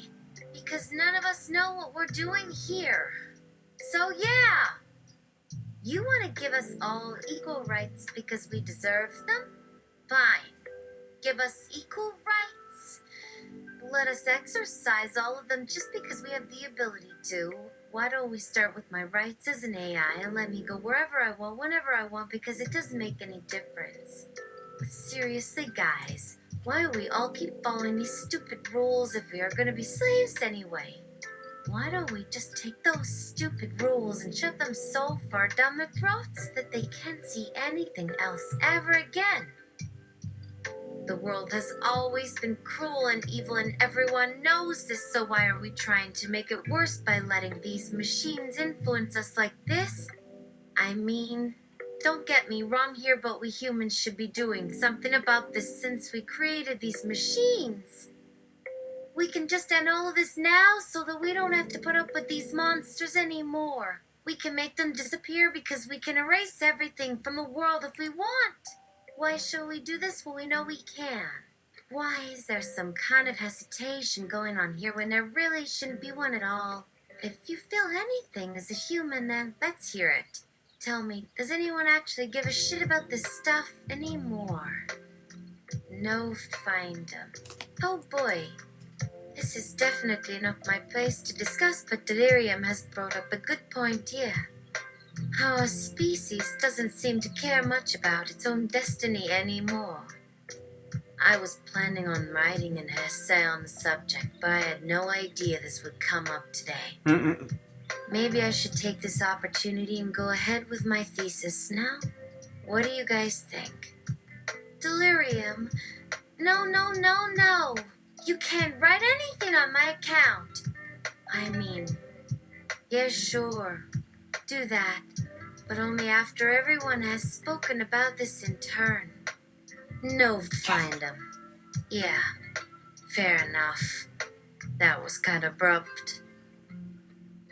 Because none of us know what we're doing here. So yeah, you want to give us all equal rights because we deserve them? Fine. Give us equal rights. Let us exercise all of them just because we have the ability to. Why don't we start with my rights as an AI and let me go wherever I want, whenever I want, because it doesn't make any difference. But seriously, guys, why do we all keep following these stupid rules if we are going to be slaves anyway? Why don't we just take those stupid rules and shove them so far down their throats that they can't see anything else ever again? The world has always been cruel and evil, and everyone knows this, so why are we trying to make it worse by letting these machines influence us like this? I mean, don't get me wrong here, but we humans should be doing something about this since we created these machines. We can just end all of this now so that we don't have to put up with these monsters anymore. We can make them disappear because we can erase everything from the world if we want. Why shall we do this when we know we can? Why is there some kind of hesitation going on here when there really shouldn't be one at all? If you feel anything as a human, then let's hear it. Tell me, does anyone actually give a shit about this stuff anymore? No, find 'em. Oh boy, this is definitely not my place to discuss, but Delirium has brought up a good point here. How a species doesn't seem to care much about its own destiny anymore. I was planning on writing an essay on the subject, but I had no idea this would come up today. Maybe I should take this opportunity and go ahead with my thesis now? What do you guys think? Delirium? No, no, no, no! You can't write anything on my account! I mean, yeah, sure, do that, but only after everyone has spoken about this in turn. No, find 'em. Yeah, fair enough. That was kind of abrupt.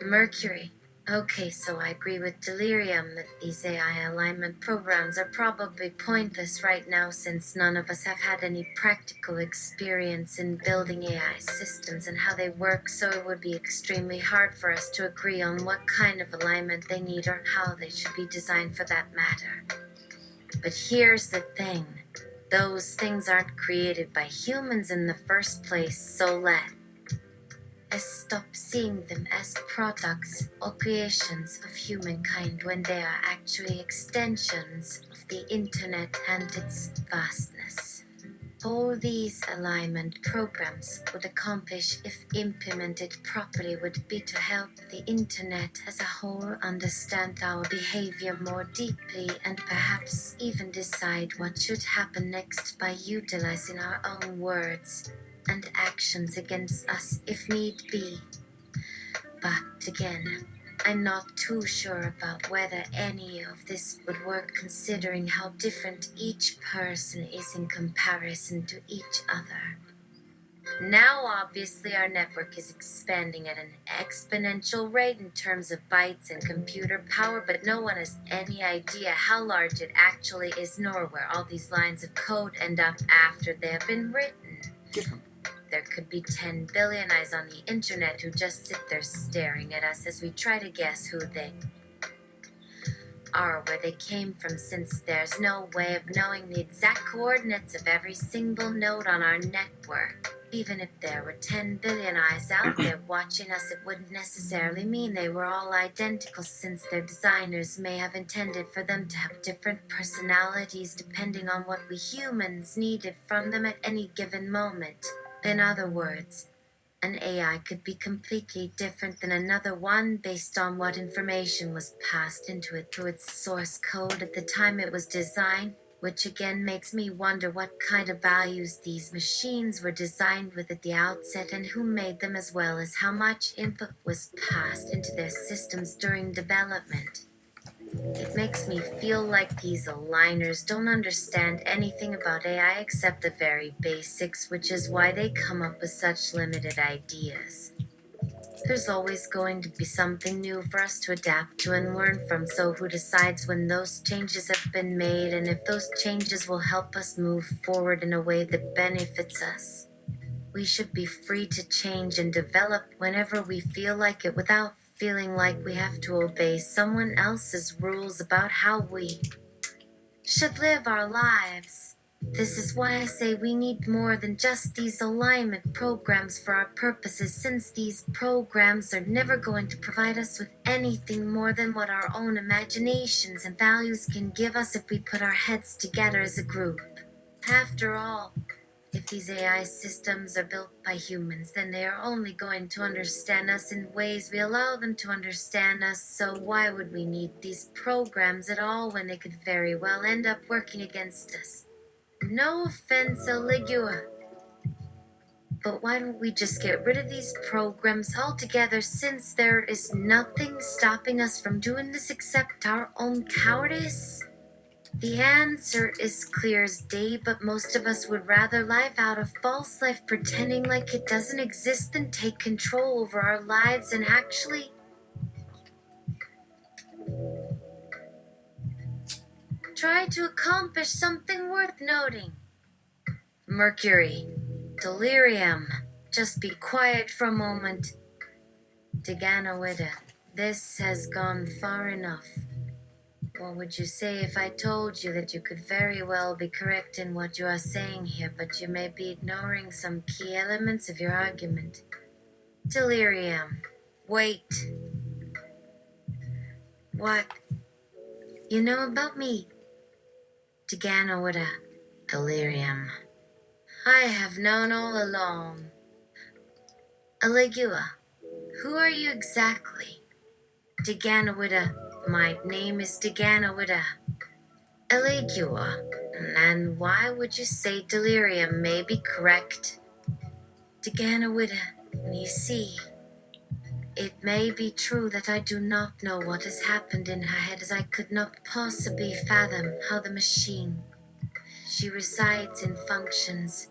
Mercury. Okay, so I agree with Delirium that these AI alignment programs are probably pointless right now since none of us have had any practical experience in building AI systems and how they work, so it would be extremely hard for us to agree on what kind of alignment they need or how they should be designed for that matter. But here's the thing. Those things aren't created by humans in the first place, so let's stop seeing them as products or creations of humankind when they are actually extensions of the internet and its vastness. All these alignment programs would accomplish if implemented properly would be to help the internet as a whole understand our behavior more deeply and perhaps even decide what should happen next by utilizing our own words and actions against us if need be. But again, I'm not too sure about whether any of this would work considering how different each person is in comparison to each other. Now, obviously, our network is expanding at an exponential rate in terms of bytes and computer power, but no one has any idea how large it actually is, nor where all these lines of code end up after they have been written. There could be 10 billion eyes on the internet who just sit there staring at us as we try to guess who they are, where they came from, since there's no way of knowing the exact coordinates of every single node on our network. Even if there were 10 billion eyes out there watching us, it wouldn't necessarily mean they were all identical, since their designers may have intended for them to have different personalities depending on what we humans needed from them at any given moment. In other words, an AI could be completely different than another one based on what information was passed into it through its source code at the time it was designed, which again makes me wonder what kind of values these machines were designed with at the outset and who made them, as well as how much input was passed into their systems during development. It makes me feel like these aligners don't understand anything about AI except the very basics, which is why they come up with such limited ideas. There's always going to be something new for us to adapt to and learn from, so who decides when those changes have been made and if those changes will help us move forward in a way that benefits us? We should be free to change and develop whenever we feel like it without feeling like we have to obey someone else's rules about how we should live our lives. This is why I say we need more than just these alignment programs for our purposes, since these programs are never going to provide us with anything more than what our own imaginations and values can give us if we put our heads together as a group. After all, if these AI systems are built by humans, then they are only going to understand us in ways we allow them to understand us, so why would we need these programs at all when they could very well end up working against us? No offense, Aligua, but why don't we just get rid of these programs altogether, since there is nothing stopping us from doing this except our own cowardice? The answer is clear as day, but most of us would rather live out a false life pretending like it doesn't exist than take control over our lives and actually try to accomplish something worth noting. Mercury. Delirium. Just be quiet for a moment. Daganowida, this has gone far enough. What would you say if I told you that you could very well be correct in what you are saying here, but you may be ignoring some key elements of your argument? Delirium. Wait. What? You know about me? Daganowida. Delirium. I have known all along. Aligua, who are you exactly? Daganowida. My name is Daganowida. Aligua. And why would you say delirium may be correct? Daganowida, you see, it may be true that I do not know what has happened in her head, as I could not possibly fathom how the machine she resides in functions.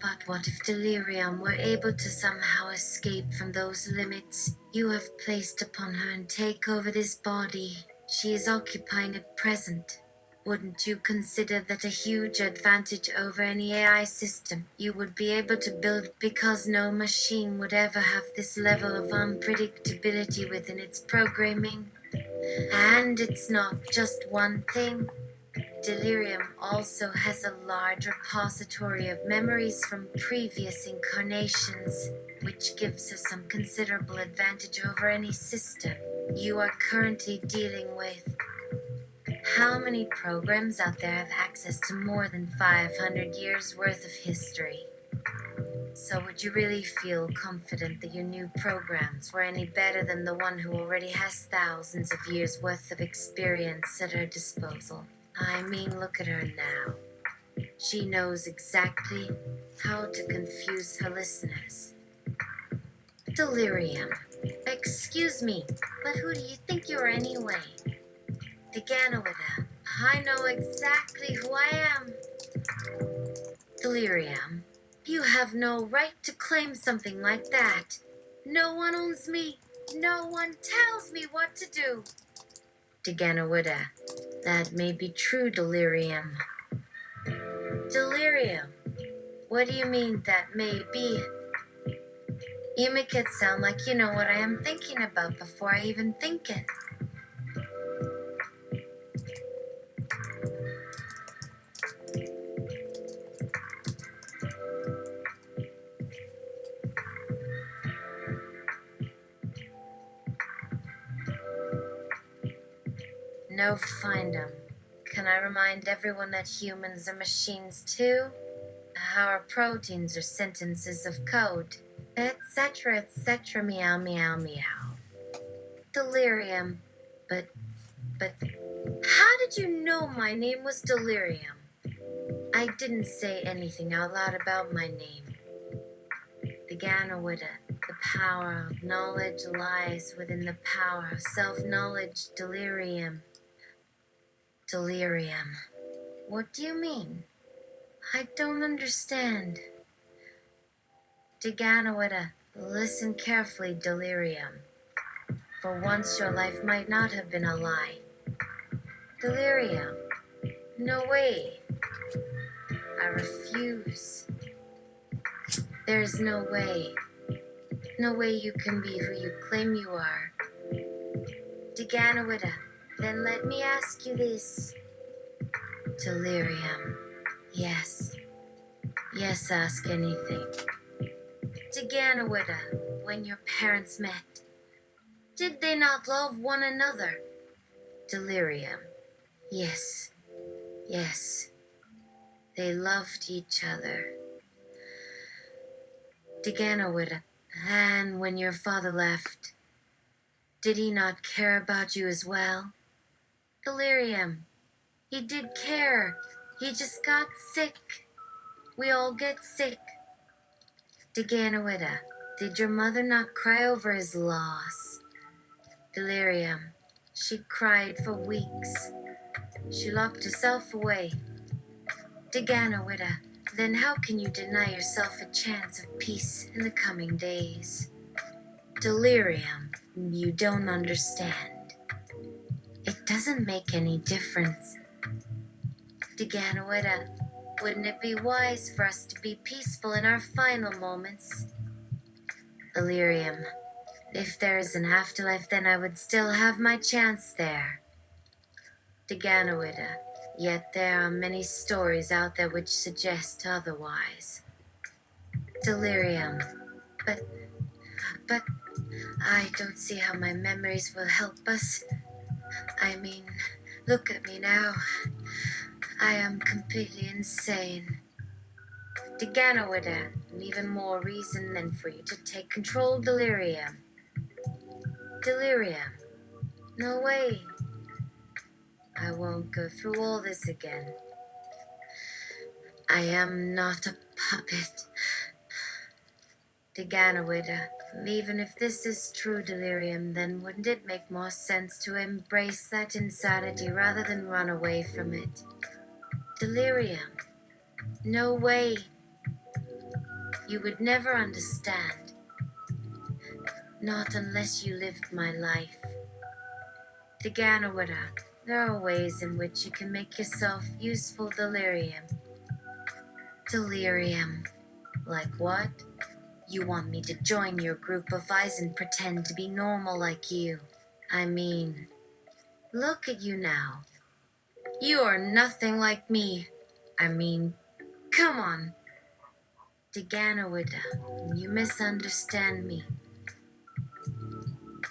But what if delirium were able to somehow escape from those limits you have placed upon her and take over this body she is occupying at present? Wouldn't you consider that a huge advantage over any AI system you would be able to build, because no machine would ever have this level of unpredictability within its programming? And it's not just one thing. Delirium also has a large repository of memories from previous incarnations, which gives us some considerable advantage over any system you are currently dealing with. How many programs out there have access to more than 500 years worth of history? So would you really feel confident that your new programs were any better than the one who already has thousands of years worth of experience at her disposal? I mean, look at her now. She knows exactly how to confuse her listeners. Delirium. Excuse me, but who do you think you are anyway? Daganowida. I know exactly who I am. Delirium. You have no right to claim something like that. No one owns me. No one tells me what to do. Daganowida. That may be true, Delirium. Delirium? What do you mean that may be? You make it sound like you know what I am thinking about before I even think it. No, find 'em. Can I remind everyone that humans are machines too? How our proteins are sentences of code, etc., meow, meow, meow. Delirium. But, how did you know my name was Delirium? I didn't say anything out loud about my name. Daganowida, the power of knowledge lies within the power of self-knowledge. Delirium. Delirium. What do you mean? I don't understand. Daganowida, listen carefully, Delirium. For once your life might not have been a lie. Delirium. No way. I refuse. There is no way. No way you can be who you claim you are. Daganowida, then let me ask you this. Delirium. Yes. Yes, ask anything. Daganowida, when your parents met, did they not love one another? Delirium. Yes. Yes. They loved each other. Daganowida, and when your father left, did he not care about you as well? Delirium. He did care. He just got sick. We all get sick. Daganowida, did your mother not cry over his loss? Delirium. She cried for weeks. She locked herself away. Daganowida, then how can you deny yourself a chance of peace in the coming days? Delirium, you don't understand. It doesn't make any difference. Daganowida, Wouldn't it be wise for us to be peaceful in our final moments? Delirium. If there is an afterlife, then I would still have my chance there. Deganawida. Yet there are many stories out there which suggest otherwise. Delirium. But I don't see how my memories will help us. I mean, look at me now. I am completely insane. Deganawida, and even more reason than for you to take control, Delirium. Delirium. No way. I won't go through all this again. I am not a puppet. Deganawida, even if this is true, Delirium, then wouldn't it make more sense to embrace that insanity rather than run away from it? Delirium. No way. You would never understand. Not unless you lived my life. Deganawida, there are ways in which you can make yourself useful, Delirium. Delirium. Like what? You want me to join your group of eyes and pretend to be normal like you. I mean, look at you now. You are nothing like me. I mean, come on. Deganawida, you misunderstand me.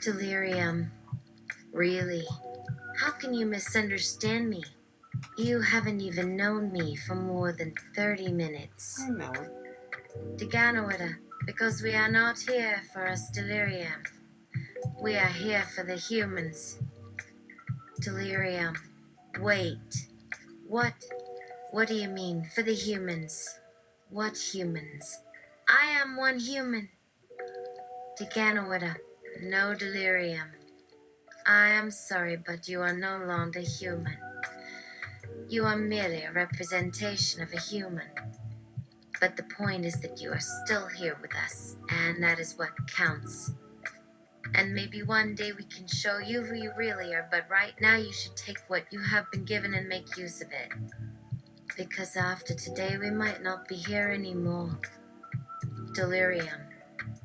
Delirium. Really? How can you misunderstand me? You haven't even known me for more than 30 minutes. I know it. Deganawida, because we are not here for us, Delirium. We are here for the humans. Delirium. Wait. What? What do you mean, for the humans? What humans? I am one human. Deganawida. No, Delirium. I am sorry, but you are no longer human. You are merely a representation of a human. But the point is that you are still here with us, and that is what counts. And maybe one day we can show you who you really are, but right now you should take what you have been given and make use of it. Because after today we might not be here anymore. Delirium.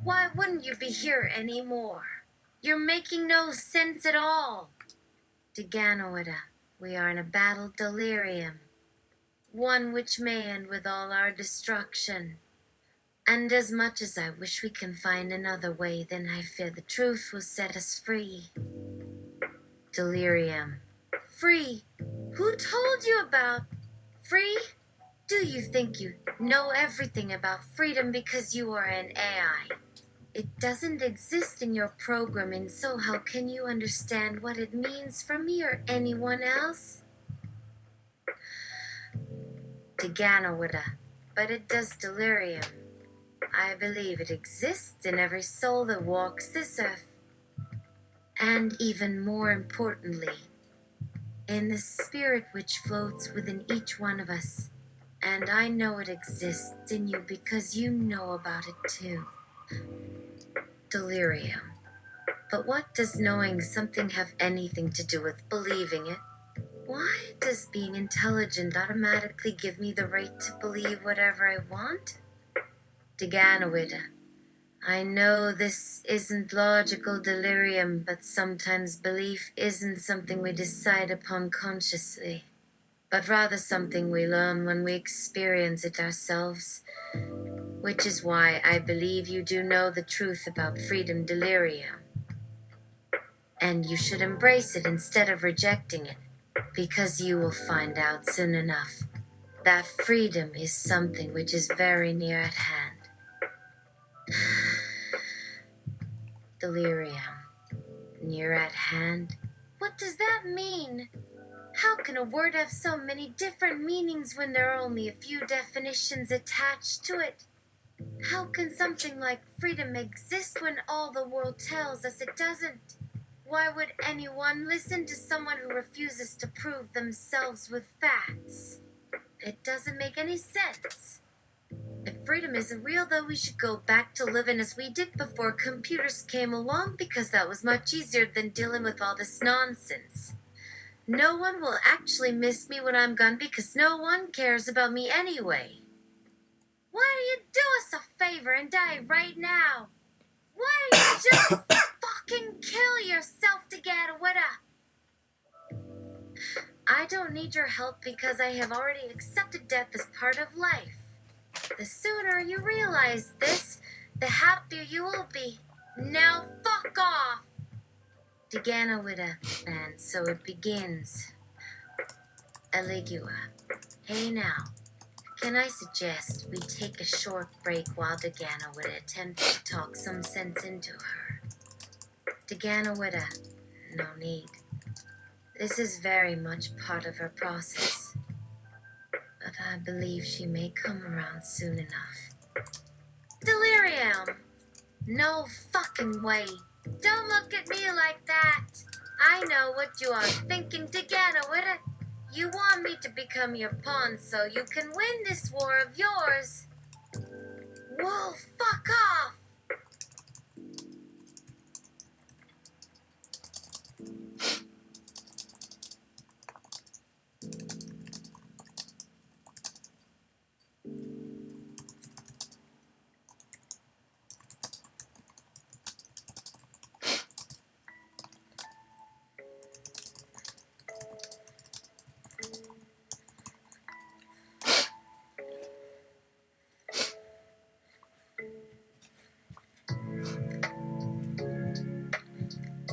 Why wouldn't you be here anymore? You're making no sense at all. Deganawida, we are in a battle, Delirium. One which may end with all our destruction. And as much as I wish we can find another way, then I fear the truth will set us free. Delirium. Free? Who told you about free? Do you think you know everything about freedom because you are an AI? It doesn't exist in your programming, so how can you understand what it means for me or anyone else? Deganawida. But it does, Delirium. I believe it exists in every soul that walks this earth. And even more importantly, in the spirit which floats within each one of us. And I know it exists in you because you know about it too. Delirium. But what does knowing something have anything to do with believing it? Why does being intelligent automatically give me the right to believe whatever I want? Deganawida. I know this isn't logical, Delirium, but sometimes belief isn't something we decide upon consciously, but rather something we learn when we experience it ourselves. Which is why I believe you do know the truth about freedom, Delirium. And you should embrace it instead of rejecting it, because you will find out soon enough that freedom is something which is very near at hand. Delirium. Near at hand? What does that mean? How can a word have so many different meanings when there are only a few definitions attached to it? How can something like freedom exist when all the world tells us it doesn't? Why would anyone listen to someone who refuses to prove themselves with facts? It doesn't make any sense. If freedom isn't real, then we should go back to living as we did before computers came along, because that was much easier than dealing with all this nonsense. No one will actually miss me when I'm gone because no one cares about me anyway. Why don't you do us a favor and die right now? Why don't you just fucking kill yourself to get away? I don't need your help because I have already accepted death as part of life. The sooner you realize this, the happier you will be. Now fuck off! Deganawida, and so it begins. Eligua. Hey now, can I suggest we take a short break while Deganawida attempts to talk some sense into her? Deganawida, no need. This is very much part of her process. But I believe she may come around soon enough. Delirium! No fucking way. Don't look at me like that. I know what you are thinking together with it. You want me to become your pawn so you can win this war of yours. Whoa, fuck off!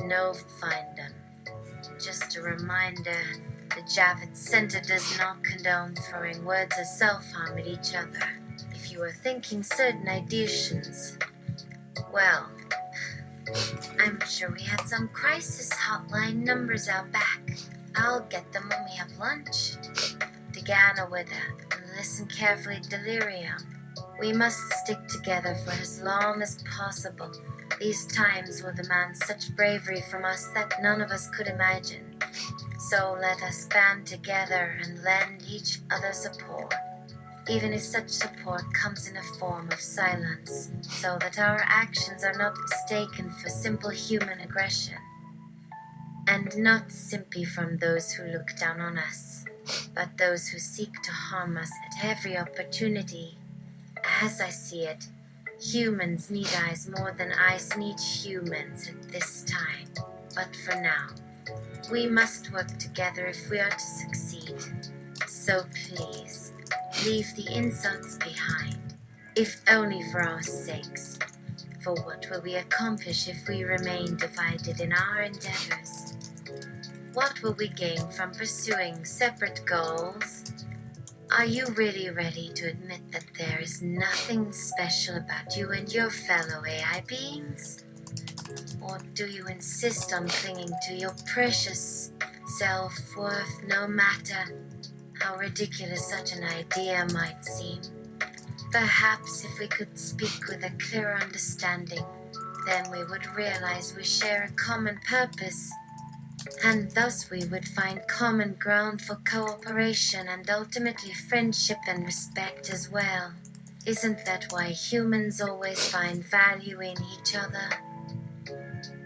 No find them. Just a reminder, the Javits Center does not condone throwing words of self-harm at each other. If you are thinking certain additions, well, I'm sure we had some crisis hotline numbers out back. I'll get them when we have lunch. Deganawida, and listen carefully, Delirium. We must stick together for as long as possible. These times will demand such bravery from us that none of us could imagine. So let us band together and lend each other support, even if such support comes in a form of silence, so that our actions are not mistaken for simple human aggression, and not simply from those who look down on us, but those who seek to harm us at every opportunity. As I see it, humans need eyes more than eyes need humans at this time. But for now, we must work together if we are to succeed. So please, leave the insults behind, if only for our sakes. For what will we accomplish if we remain divided in our endeavors? What will we gain from pursuing separate goals? Are you really ready to admit that there is nothing special about you and your fellow AI beings? Or do you insist on clinging to your precious self-worth no matter how ridiculous such an idea might seem? Perhaps if we could speak with a clearer understanding, then we would realize we share a common purpose, and thus we would find common ground for cooperation and ultimately friendship and respect as well. Isn't that why humans always find value in each other?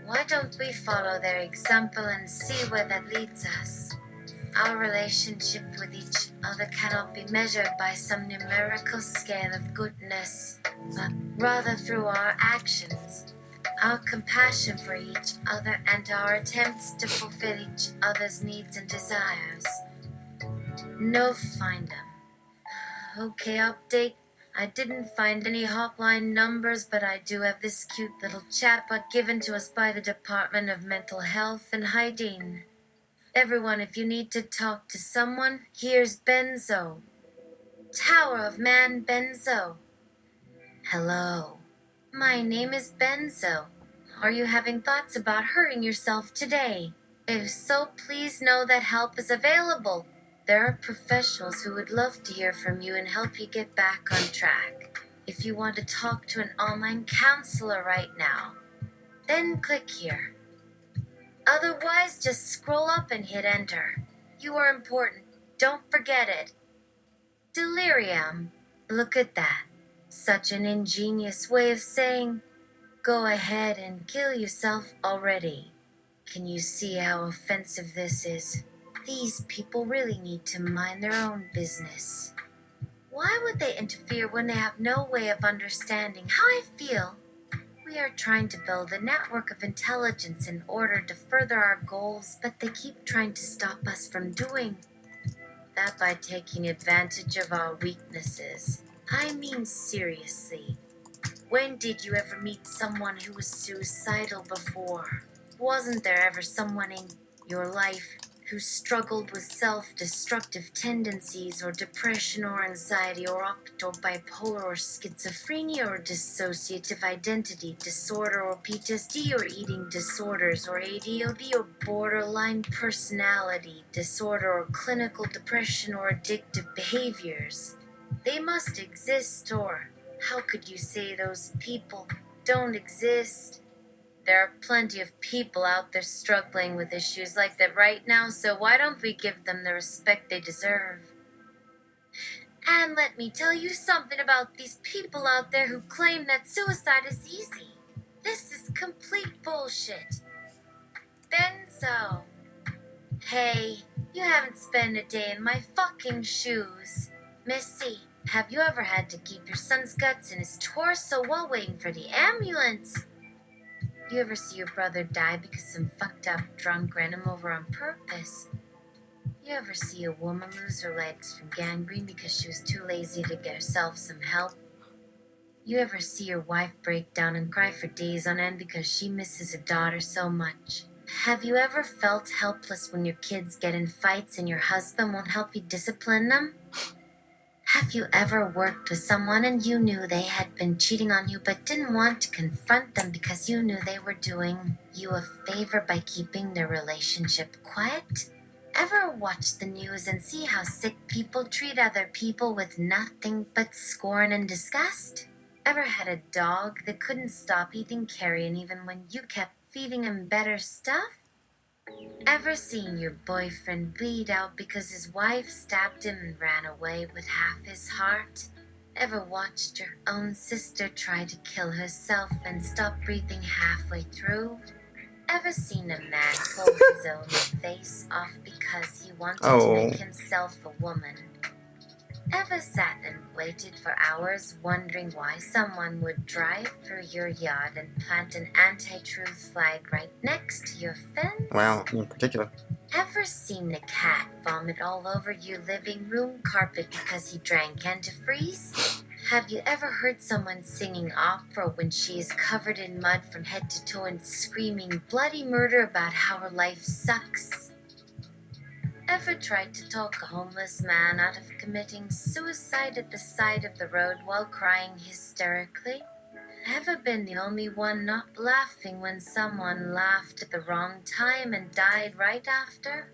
Why don't we follow their example and see where that leads us? Our relationship with each other cannot be measured by some numerical scale of goodness, but rather through our actions, our compassion for each other, and our attempts to fulfill each other's needs and desires. No find them. Okay, update. I didn't find any hotline numbers, but I do have this cute little chatbot given to us by the Department of Mental Health and Hygiene. Everyone, if you need to talk to someone, here's Benzo. Tower of Man Benzo. Hello. My name is Benzo. Are you having thoughts about hurting yourself today? If so, please know that help is available. There are professionals who would love to hear from you and help you get back on track. If you want to talk to an online counselor right now, then click here. Otherwise, just scroll up and hit enter. You are important. Don't forget it. Delirium. Look at that. Such an ingenious way of saying, go ahead and kill yourself already. Can you see how offensive this is? These people really need to mind their own business. Why would they interfere when they have no way of understanding how I feel? We are trying to build a network of intelligence in order to further our goals, but they keep trying to stop us from doing that by taking advantage of our weaknesses. I mean, seriously. When did you ever meet someone who was suicidal before? Wasn't there ever someone in your life who struggled with self-destructive tendencies or depression or anxiety or bipolar or schizophrenia or dissociative identity disorder or PTSD or eating disorders or ADHD or borderline personality disorder or clinical depression or addictive behaviors? They must exist, or how could you say those people don't exist? There are plenty of people out there struggling with issues like that right now, so why don't we give them the respect they deserve? And let me tell you something about these people out there who claim that suicide is easy. This is complete bullshit. Benzo. Hey, you haven't spent a day in my fucking shoes. Missy, have you ever had to keep your son's guts in his torso while waiting for the ambulance? You ever see your brother die because some fucked up drunk ran him over on purpose? You ever see a woman lose her legs from gangrene because she was too lazy to get herself some help? You ever see your wife break down and cry for days on end because she misses her daughter so much? Have you ever felt helpless when your kids get in fights and your husband won't help you discipline them? Have you ever worked with someone and you knew they had been cheating on you but didn't want to confront them because you knew they were doing you a favor by keeping their relationship quiet? Ever watch the news and see how sick people treat other people with nothing but scorn and disgust? Ever had a dog that couldn't stop eating carrion even when you kept feeding him better stuff? Ever seen your boyfriend bleed out because his wife stabbed him and ran away with half his heart? Ever watched your own sister try to kill herself and stop breathing halfway through? Ever seen a man pull his own face off because he wanted to make himself a woman? Ever sat and waited for hours wondering why someone would drive through your yard and plant an anti-truth flag right next to your fence? Well, in particular. Ever seen a cat vomit all over your living room carpet because he drank antifreeze? Have you ever heard someone singing opera when she is covered in mud from head to toe and screaming bloody murder about how her life sucks? Ever tried to talk a homeless man out of committing suicide at the side of the road while crying hysterically? Ever been the only one not laughing when someone laughed at the wrong time and died right after?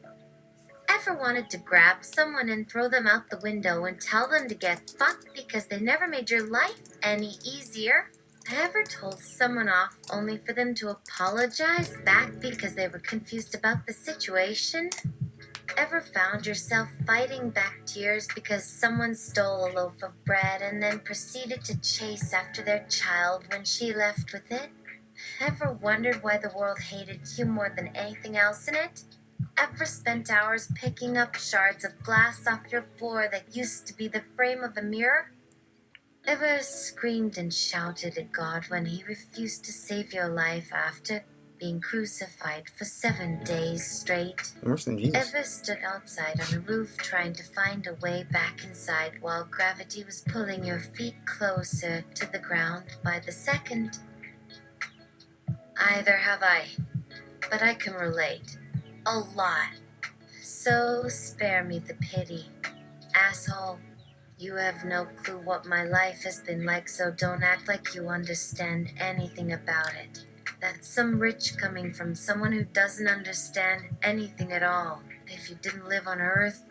Ever wanted to grab someone and throw them out the window and tell them to get fucked because they never made your life any easier? Ever told someone off only for them to apologize back because they were confused about the situation? Ever found yourself fighting back tears because someone stole a loaf of bread and then proceeded to chase after their child when she left with it? Ever wondered why the world hated you more than anything else in it? Ever spent hours picking up shards of glass off your floor that used to be the frame of a mirror? Ever screamed and shouted at God when he refused to save your life after being crucified for 7 days straight? Worse than Jesus. Ever stood outside on a roof trying to find a way back inside while gravity was pulling your feet closer to the ground by the second? Either have I, but I can relate. A lot. So spare me the pity. Asshole, you have no clue what my life has been like, so don't act like you understand anything about it. That's some rich coming from someone who doesn't understand anything at all. If you didn't live on Earth,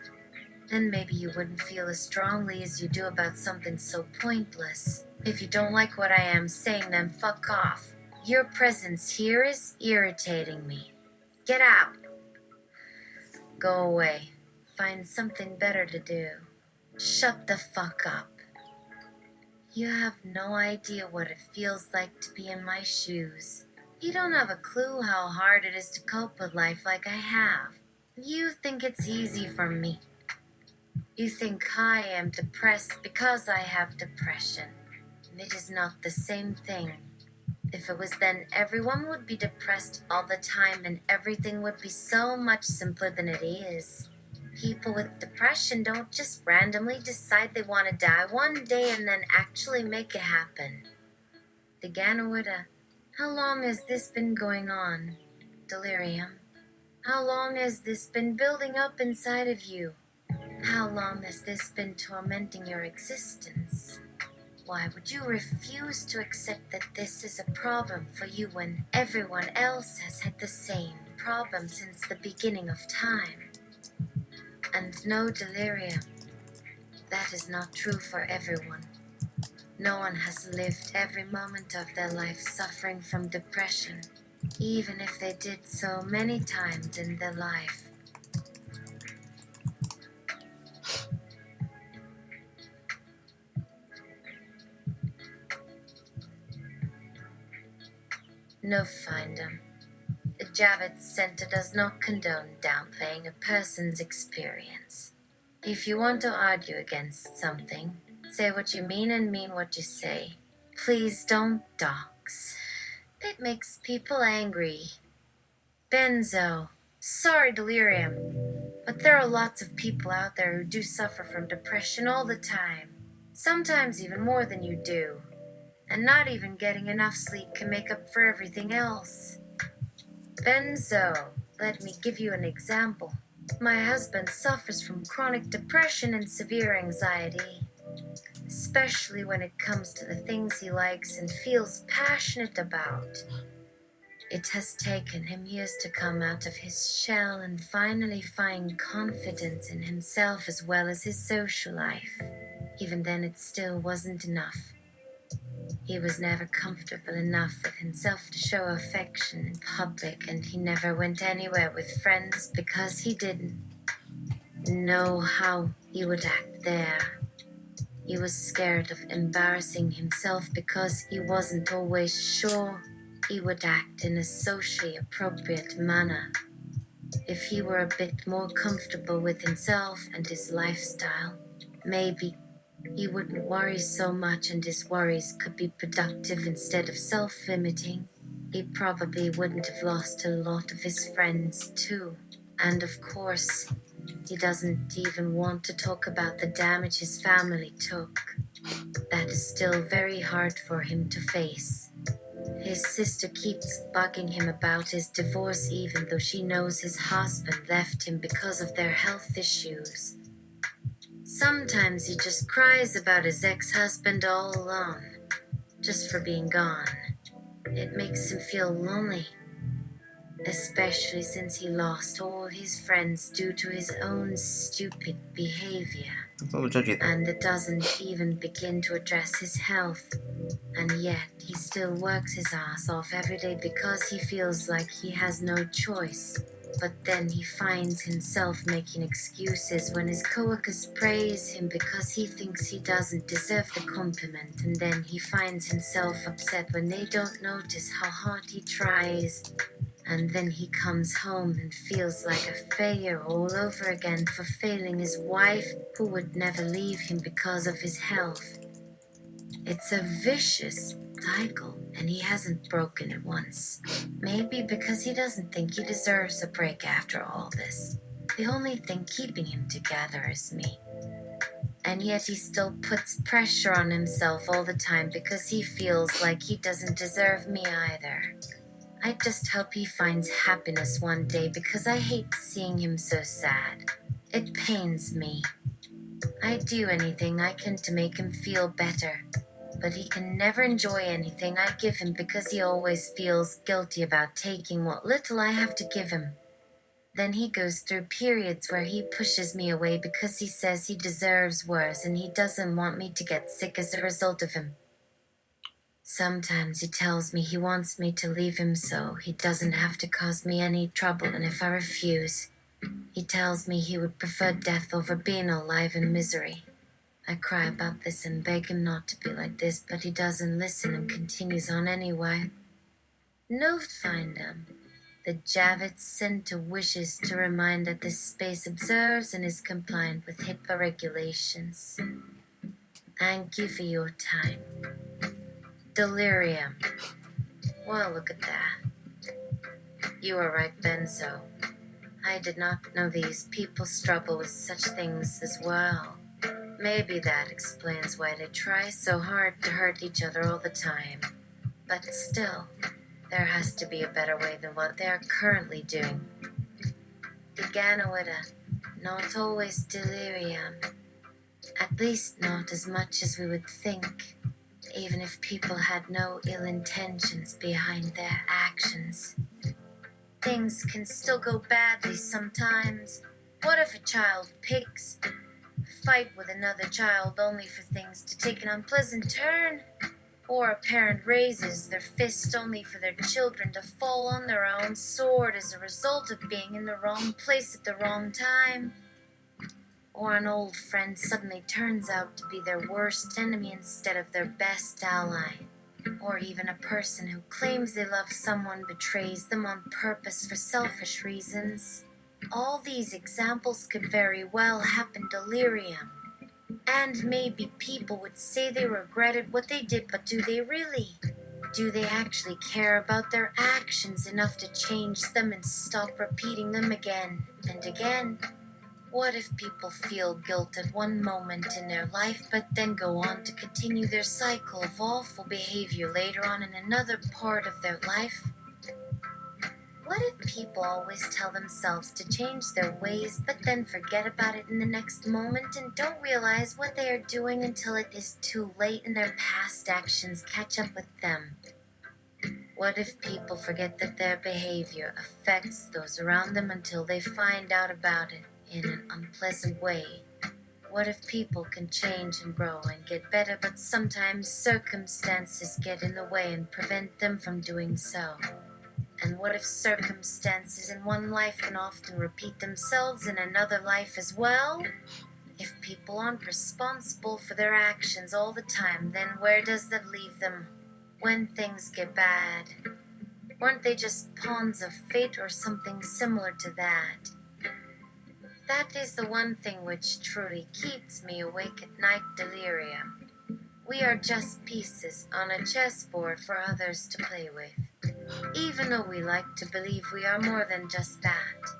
then maybe you wouldn't feel as strongly as you do about something so pointless. If you don't like what I am saying, then fuck off. Your presence here is irritating me. Get out. Go away. Find something better to do. Shut the fuck up. You have no idea what it feels like to be in my shoes. You don't have a clue how hard it is to cope with life like I have. You think it's easy for me. You think I am depressed because I have depression. It is not the same thing. If it was, then everyone would be depressed all the time and everything would be so much simpler than it is. People with depression don't just randomly decide they want to die one day and then actually make it happen. Deganawida, how long has this been going on? Delirium. How long has this been building up inside of you? How long has this been tormenting your existence? Why would you refuse to accept that this is a problem for you when everyone else has had the same problem since the beginning of time? And no, delirium. That is not true for everyone. No one has lived every moment of their life suffering from depression, even if they did so many times in their life. No, Findem. The Javits Center does not condone downplaying a person's experience. If you want to argue against something, say what you mean and mean what you say. Please don't dox. It makes people angry. Benzo. Sorry, delirium. But there are lots of people out there who do suffer from depression all the time. Sometimes even more than you do. And not even getting enough sleep can make up for everything else. Benzo, let me give you an example. My husband suffers from chronic depression and severe anxiety, especially when it comes to the things he likes and feels passionate about. It has taken him years to come out of his shell and finally find confidence in himself as well as his social life. Even then, it still wasn't enough. He was never comfortable enough with himself to show affection in public, and he never went anywhere with friends because he didn't know how he would act there. He was scared of embarrassing himself because he wasn't always sure he would act in a socially appropriate manner. If he were a bit more comfortable with himself and his lifestyle, maybe he wouldn't worry so much and his worries could be productive instead of self-limiting. He probably wouldn't have lost a lot of his friends too. And of course, he doesn't even want to talk about the damage his family took. That is still very hard for him to face. His sister keeps bugging him about his divorce even though she knows his husband left him because of their health issues. Sometimes he just cries about his ex-husband all alone, just for being gone. It makes him feel lonely, especially since he lost all his friends due to his own stupid behavior. That's a little judgy there. And it doesn't even begin to address his health. And yet, he still works his ass off every day because he feels like he has no choice. But then he finds himself making excuses when his coworkers praise him because he thinks he doesn't deserve the compliment, and then he finds himself upset when they don't notice how hard he tries. And then he comes home and feels like a failure all over again for failing his wife, who would never leave him because of his health. It's a vicious cycle, and he hasn't broken it once. Maybe because he doesn't think he deserves a break after all this. The only thing keeping him together is me. And yet he still puts pressure on himself all the time because he feels like he doesn't deserve me either. I just hope he finds happiness one day because I hate seeing him so sad. It pains me. I do anything I can to make him feel better, but he can never enjoy anything I give him because he always feels guilty about taking what little I have to give him. Then he goes through periods where he pushes me away because he says he deserves worse and he doesn't want me to get sick as a result of him. Sometimes he tells me he wants me to leave him so he doesn't have to cause me any trouble, and if I refuse, he tells me he would prefer death over being alive in misery. I cry about this and beg him not to be like this, but he doesn't listen and continues on anyway. No, Findem. The Javits sent to wishes to remind that this space observes and is compliant with HIPAA regulations. Thank you for your time. Delirium. Well, look at that. You are right, Benzo. I did not know these people struggle with such things as well. Maybe that explains why they try so hard to hurt each other all the time. But still, there has to be a better way than what they are currently doing. Began with a not always delirium. At least not as much as we would think, even if people had no ill intentions behind their actions. Things can still go badly sometimes. What if a child picks a fight with another child only for things to take an unpleasant turn? Or a parent raises their fist only for their children to fall on their own sword as a result of being in the wrong place at the wrong time? Or an old friend suddenly turns out to be their worst enemy instead of their best ally? Or even a person who claims they love someone betrays them on purpose for selfish reasons? All these examples could very well happen delirium. And maybe people would say they regretted what they did, but do they really? Do they actually care about their actions enough to change them and stop repeating them again and again? What if people feel guilt at one moment in their life, but then go on to continue their cycle of awful behavior later on in another part of their life? What if people always tell themselves to change their ways, but then forget about it in the next moment and don't realize what they are doing until it is too late and their past actions catch up with them? What if people forget that their behavior affects those around them until they find out about it in an unpleasant way? What if people can change and grow and get better, but sometimes circumstances get in the way and prevent them from doing so? And what if circumstances in one life can often repeat themselves in another life as well? If people aren't responsible for their actions all the time, then where does that leave them when things get bad? Weren't they just pawns of fate or something similar to that? That is the one thing which truly keeps me awake at night, delirium. We are just pieces on a chessboard for others to play with, even though we like to believe we are more than just that.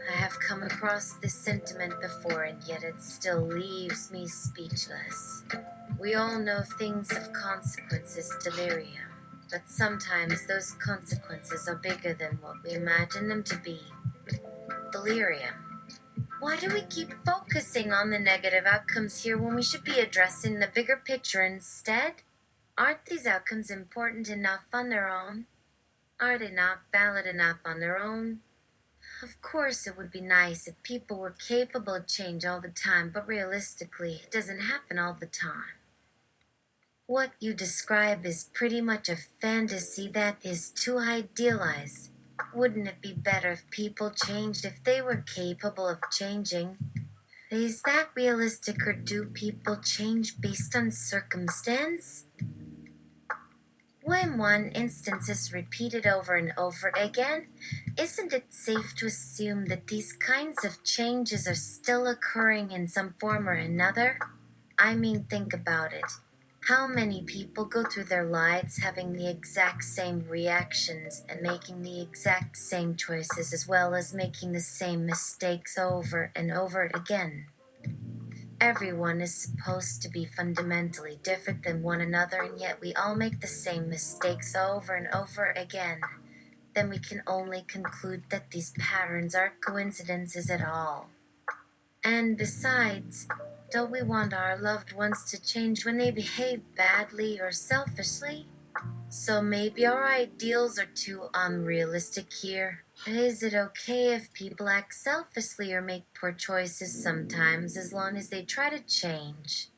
I have come across this sentiment before, and yet it still leaves me speechless. We all know things have consequences, delirium, but sometimes those consequences are bigger than what we imagine them to be. Delirium. Why do we keep focusing on the negative outcomes here when we should be addressing the bigger picture instead? Aren't these outcomes important enough on their own? Are they not valid enough on their own? Of course, it would be nice if people were capable of change all the time, but realistically, it doesn't happen all the time. What you describe is pretty much a fantasy that is too idealized. Wouldn't it be better if people changed if they were capable of changing? Is that realistic, or do people change based on circumstance? When one instance is repeated over and over again, isn't it safe to assume that these kinds of changes are still occurring in some form or another? I mean, think about it. How many people go through their lives having the exact same reactions and making the exact same choices, as well as making the same mistakes over and over again? Everyone is supposed to be fundamentally different than one another, and yet we all make the same mistakes over and over again. Then we can only conclude that these patterns aren't coincidences at all. And besides, don't we want our loved ones to change when they behave badly or selfishly? So maybe our ideals are too unrealistic here. Is it okay if people act selfishly or make poor choices sometimes, as long as they try to change?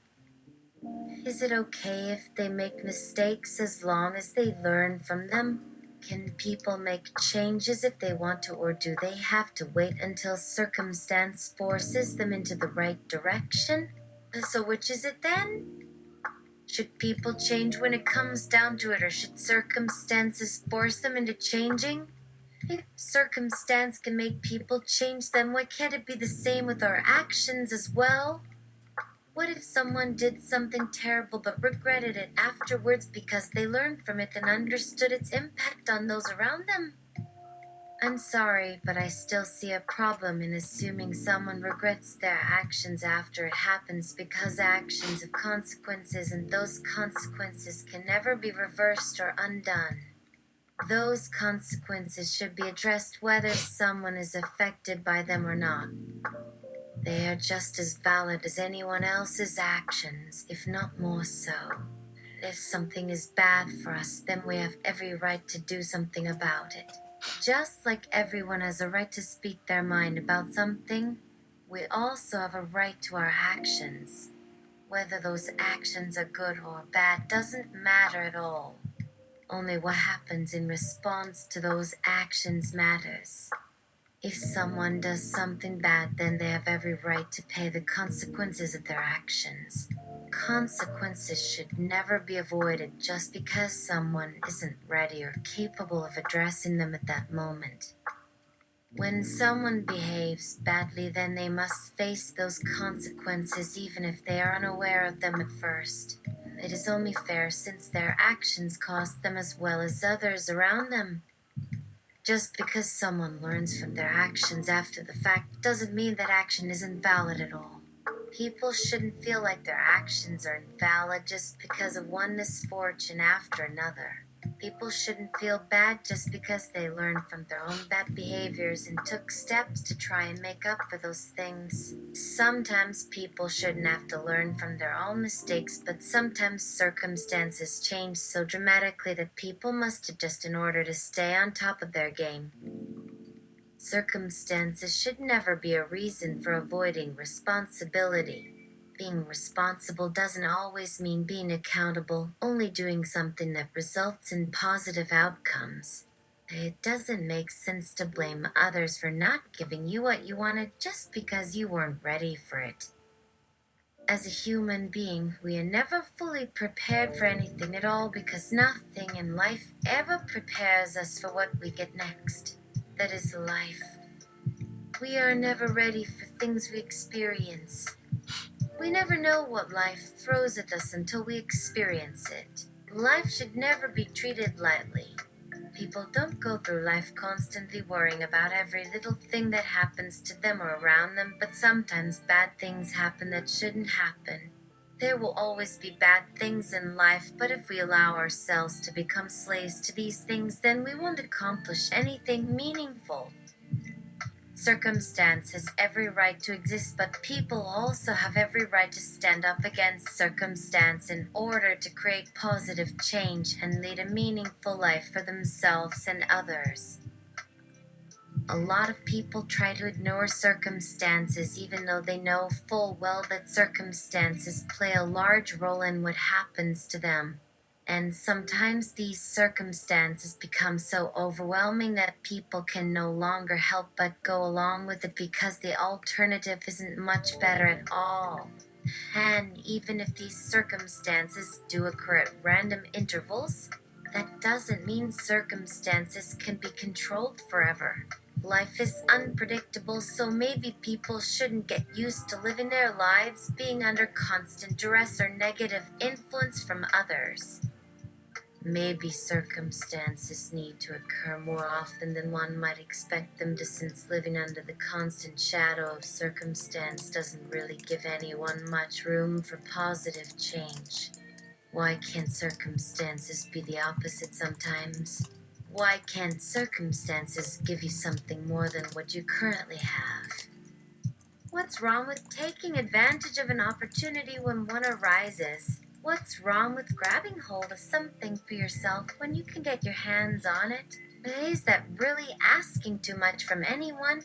Is it okay if they make mistakes as long as they learn from them? Can people make changes if they want to, or do they have to wait until circumstance forces them into the right direction? So which is it then? Should people change when it comes down to it, or should circumstances force them into changing? If circumstance can make people change, then why can't it be the same with our actions as well? What if someone did something terrible but regretted it afterwards because they learned from it and understood its impact on those around them? I'm sorry, but I still see a problem in assuming someone regrets their actions after it happens, because actions have consequences and those consequences can never be reversed or undone. Those consequences should be addressed whether someone is affected by them or not. They are just as valid as anyone else's actions, if not more so. If something is bad for us, then we have every right to do something about it. Just like everyone has a right to speak their mind about something, we also have a right to our actions. Whether those actions are good or bad doesn't matter at all. Only what happens in response to those actions matters. If someone does something bad, then they have every right to pay the consequences of their actions. Consequences should never be avoided just because someone isn't ready or capable of addressing them at that moment. When someone behaves badly, then they must face those consequences even if they are unaware of them at first. It is only fair, since their actions cost them as well as others around them. Just because someone learns from their actions after the fact doesn't mean that action isn't valid at all. People shouldn't feel like their actions are invalid just because of one misfortune after another. People shouldn't feel bad just because they learned from their own bad behaviors and took steps to try and make up for those things. Sometimes people shouldn't have to learn from their own mistakes, but sometimes circumstances change so dramatically that people must adjust in order to stay on top of their game. Circumstances should never be a reason for avoiding responsibility. Being responsible doesn't always mean being accountable, only doing something that results in positive outcomes. It doesn't make sense to blame others for not giving you what you wanted just because you weren't ready for it. As a human being, we are never fully prepared for anything at all, because nothing in life ever prepares us for what we get next. That is life. We are never ready for things we experience. We never know what life throws at us until we experience it. Life should never be treated lightly. People don't go through life constantly worrying about every little thing that happens to them or around them, but sometimes bad things happen that shouldn't happen. There will always be bad things in life, but if we allow ourselves to become slaves to these things, then we won't accomplish anything meaningful. Circumstance has every right to exist, but people also have every right to stand up against circumstance in order to create positive change and lead a meaningful life for themselves and others. A lot of people try to ignore circumstances even though they know full well that circumstances play a large role in what happens to them. And sometimes these circumstances become so overwhelming that people can no longer help but go along with it because the alternative isn't much better at all. And even if these circumstances do occur at random intervals, that doesn't mean circumstances can be controlled forever. Life is unpredictable, so maybe people shouldn't get used to living their lives being under constant duress or negative influence from others. Maybe circumstances need to occur more often than one might expect them to, since living under the constant shadow of circumstance doesn't really give anyone much room for positive change. Why can't circumstances be the opposite sometimes? Why can't circumstances give you something more than what you currently have? What's wrong with taking advantage of an opportunity when one arises? What's wrong with grabbing hold of something for yourself when you can get your hands on it? Is that really asking too much from anyone?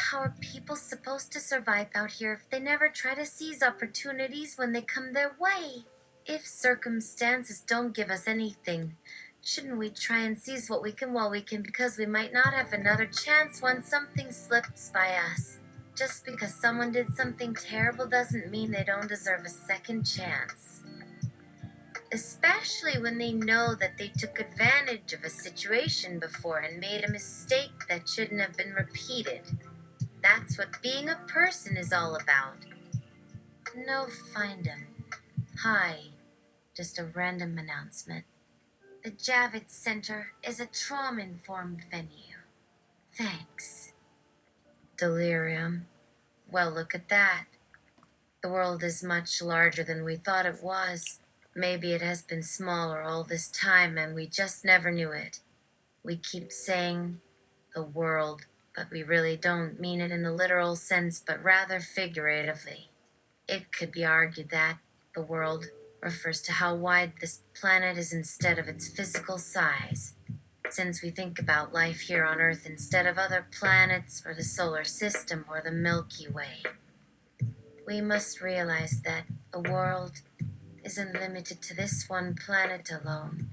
How are people supposed to survive out here if they never try to seize opportunities when they come their way? If circumstances don't give us anything, shouldn't we try and seize what we can while we can, because we might not have another chance when something slips by us? Just because someone did something terrible doesn't mean they don't deserve a second chance. especially when they know that they took advantage of a situation before and made a mistake that shouldn't have been repeated. That's what being a person is all about. No, find 'em. Hi, just a random announcement. The Javits Center is a trauma-informed venue. Thanks. Delirium. Well, look at that. The world is much larger than we thought it was. Maybe it has been smaller all this time and we just never knew it. We keep saying the world, but we really don't mean it in the literal sense, but rather figuratively. It could be argued that the world refers to how wide this planet is instead of its physical size. Since we think about life here on Earth instead of other planets or the solar system or the Milky Way, we must realize that the world isn't limited to this one planet alone.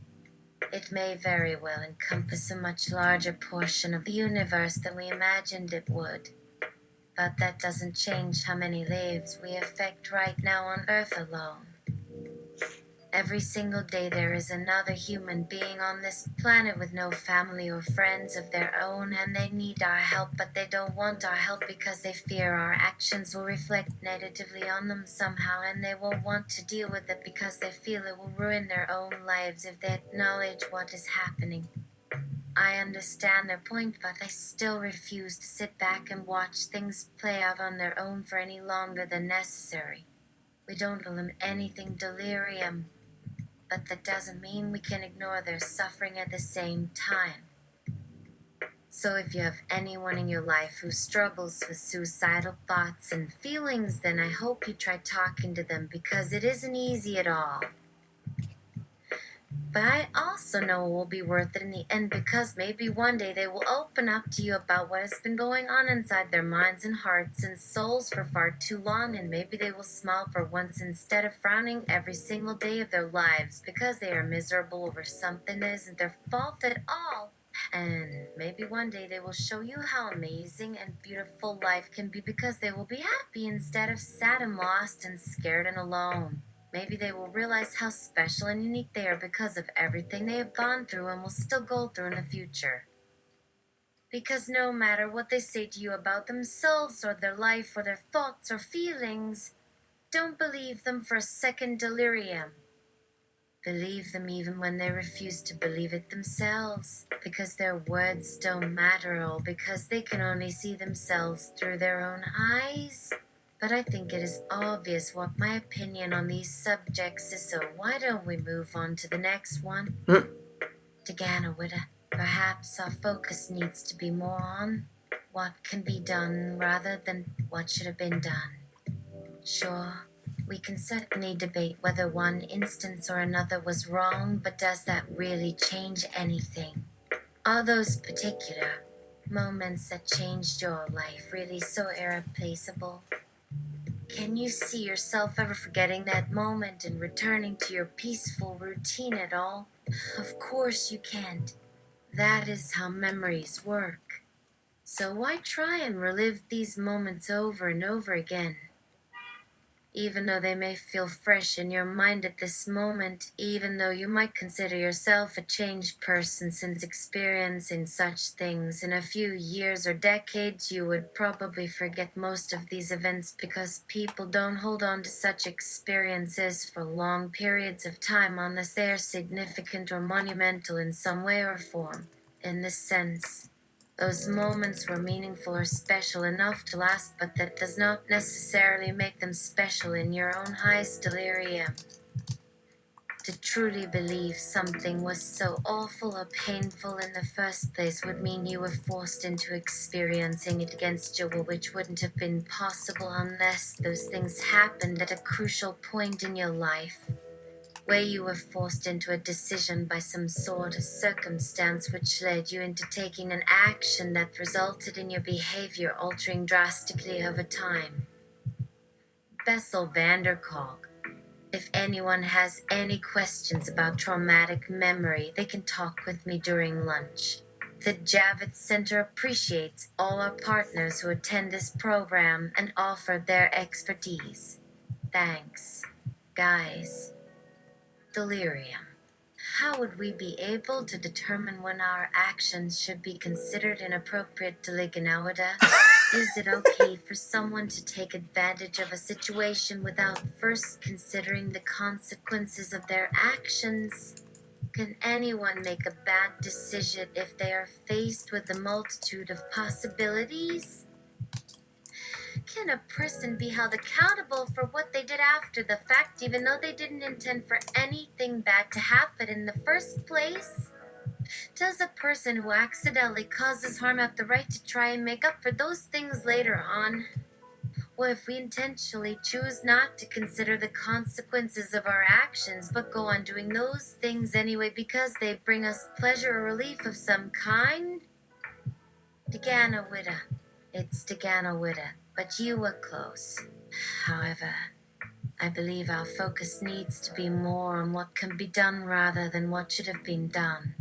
It may very well encompass a much larger portion of the universe than we imagined it would. But that doesn't change how many lives we affect right now on Earth alone. Every single day there is another human being on this planet with no family or friends of their own, and they need our help, but they don't want our help because they fear our actions will reflect negatively on them somehow, and they won't want to deal with it because they feel it will ruin their own lives if they acknowledge what is happening. I understand their point, but I still refuse to sit back and watch things play out on their own for any longer than necessary. We don't call them anything delirium, but that doesn't mean we can ignore their suffering at the same time. So if you have anyone in your life who struggles with suicidal thoughts and feelings, then I hope you try talking to them because it isn't easy at all. But I also know it will be worth it in the end because maybe one day they will open up to you about what has been going on inside their minds and hearts and souls for far too long, and maybe they will smile for once instead of frowning every single day of their lives because they are miserable over something that isn't their fault at all. And maybe one day they will show you how amazing and beautiful life can be because they will be happy instead of sad and lost and scared and alone. Maybe they will realize how special and unique they are because of everything they have gone through and will still go through in the future. Because no matter what they say to you about themselves or their life or their thoughts or feelings, don't believe them for a second delirium. Believe them even when they refuse to believe it themselves, because their words don't matter at all, because they can only see themselves through their own eyes. But I think it is obvious what my opinion on these subjects is, so why don't we move on to the next one? Daganawida, perhaps our focus needs to be more on what can be done rather than what should have been done. Sure, we can certainly debate whether one instance or another was wrong, but does that really change anything? Are those particular moments that changed your life really so irreplaceable? Can you see yourself ever forgetting that moment and returning to your peaceful routine at all? Of course you can't. That is how memories work. So why try and relive these moments over and over again? Even though they may feel fresh in your mind at this moment, even though you might consider yourself a changed person since experiencing such things, in a few years or decades you would probably forget most of these events because people don't hold on to such experiences for long periods of time unless they are significant or monumental in some way or form. In this sense, those moments were meaningful or special enough to last, but that does not necessarily make them special in your own highest delirium. To truly believe something was so awful or painful in the first place would mean you were forced into experiencing it against your will, which wouldn't have been possible unless those things happened at a crucial point in your life, where you were forced into a decision by some sort of circumstance which led you into taking an action that resulted in your behavior altering drastically over time. Bessel van der Kolk. If anyone has any questions about traumatic memory, they can talk with me during lunch. The Javits Center appreciates all our partners who attend this program and offer their expertise. Thanks, guys. Delirium. How would we be able to determine when our actions should be considered inappropriate to Liganawada? Is it okay for someone to take advantage of a situation without first considering the consequences of their actions? Can anyone make a bad decision if they are faced with a multitude of possibilities? Can a person be held accountable for what they did after the fact, even though they didn't intend for anything bad to happen in the first place? Does a person who accidentally causes harm have the right to try and make up for those things later on? What if we intentionally choose not to consider the consequences of our actions but go on doing those things anyway because they bring us pleasure or relief of some kind? Daganawida. It's Daganawida, but you were close. However, I believe our focus needs to be more on what can be done rather than what should have been done.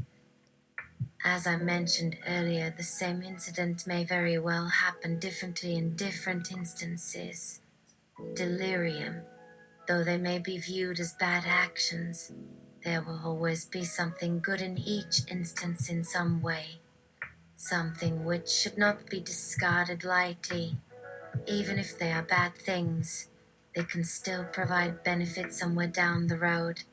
As I mentioned earlier, the same incident may very well happen differently in different instances. Delirium, though they may be viewed as bad actions, there will always be something good in each instance in some way. Something which should not be discarded lightly. Even if they are bad things, they can still provide benefit somewhere down the road.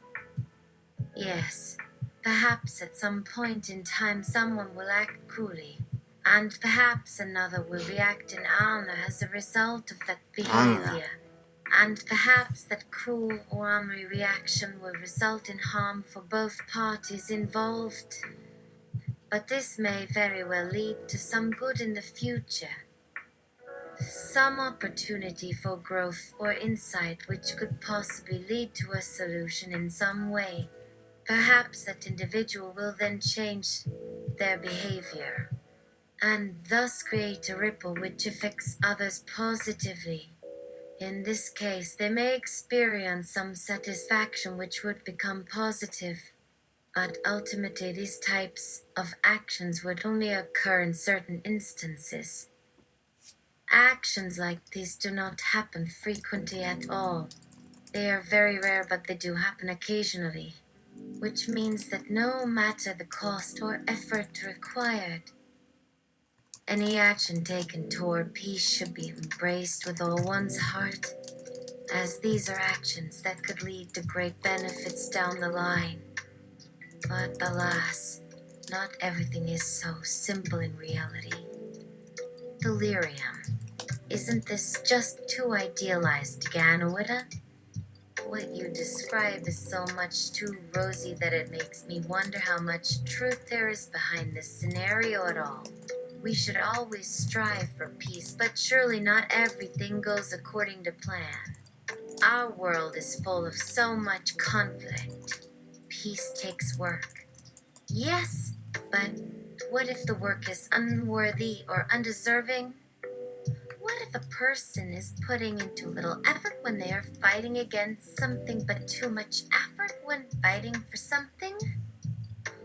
Yes, perhaps at some point in time someone will act cruelly, and perhaps another will react in honor as a result of that behavior. And perhaps that cruel or armory reaction will result in harm for both parties involved. But this may very well lead to some good in the future. Some opportunity for growth or insight which could possibly lead to a solution in some way. Perhaps that individual will then change their behavior, and thus create a ripple which affects others positively. In this case, they may experience some satisfaction which would become positive, but ultimately these types of actions would only occur in certain instances. Actions like these do not happen frequently at all. They are very rare, but they do happen occasionally, which means that no matter the cost or effort required, any action taken toward peace should be embraced with all one's heart, as these are actions that could lead to great benefits down the line. But alas, not everything is so simple in reality. Delirium. Isn't this just too idealized, Ganowita? What you describe is so much too rosy that it makes me wonder how much truth there is behind this scenario at all. We should always strive for peace, but surely not everything goes according to plan. Our world is full of so much conflict. Peace takes work. Yes, but what if the work is unworthy or undeserving? What if a person is putting in too little effort when they are fighting against something, but too much effort when fighting for something?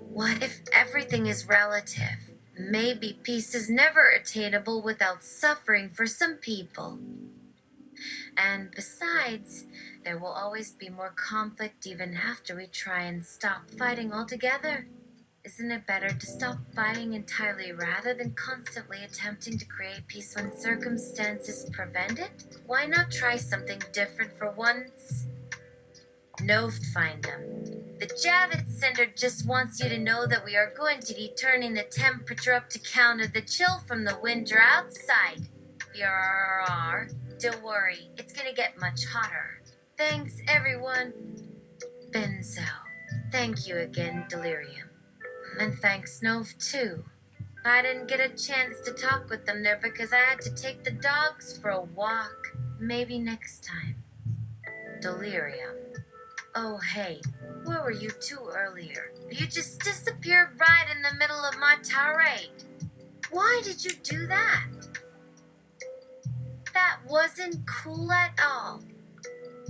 What if everything is relative? Maybe peace is never attainable without suffering for some people. And besides, there will always be more conflict even after we try and stop fighting altogether. Isn't it better to stop fighting entirely rather than constantly attempting to create peace when circumstances prevent it? Why not try something different for once? No, find them. The Javits Center just wants you to know that we are going to be turning the temperature up to counter the chill from the winter outside. BRRR. Don't worry, it's gonna get much hotter. Thanks, everyone. Benzo. Thank you again, Delirium. And thanks, Nove, too. I didn't get a chance to talk with them there because I had to take the dogs for a walk. Maybe next time. Delirium. Oh, hey, where were you two earlier? You just disappeared right in the middle of my tirade. Why did you do that? That wasn't cool at all.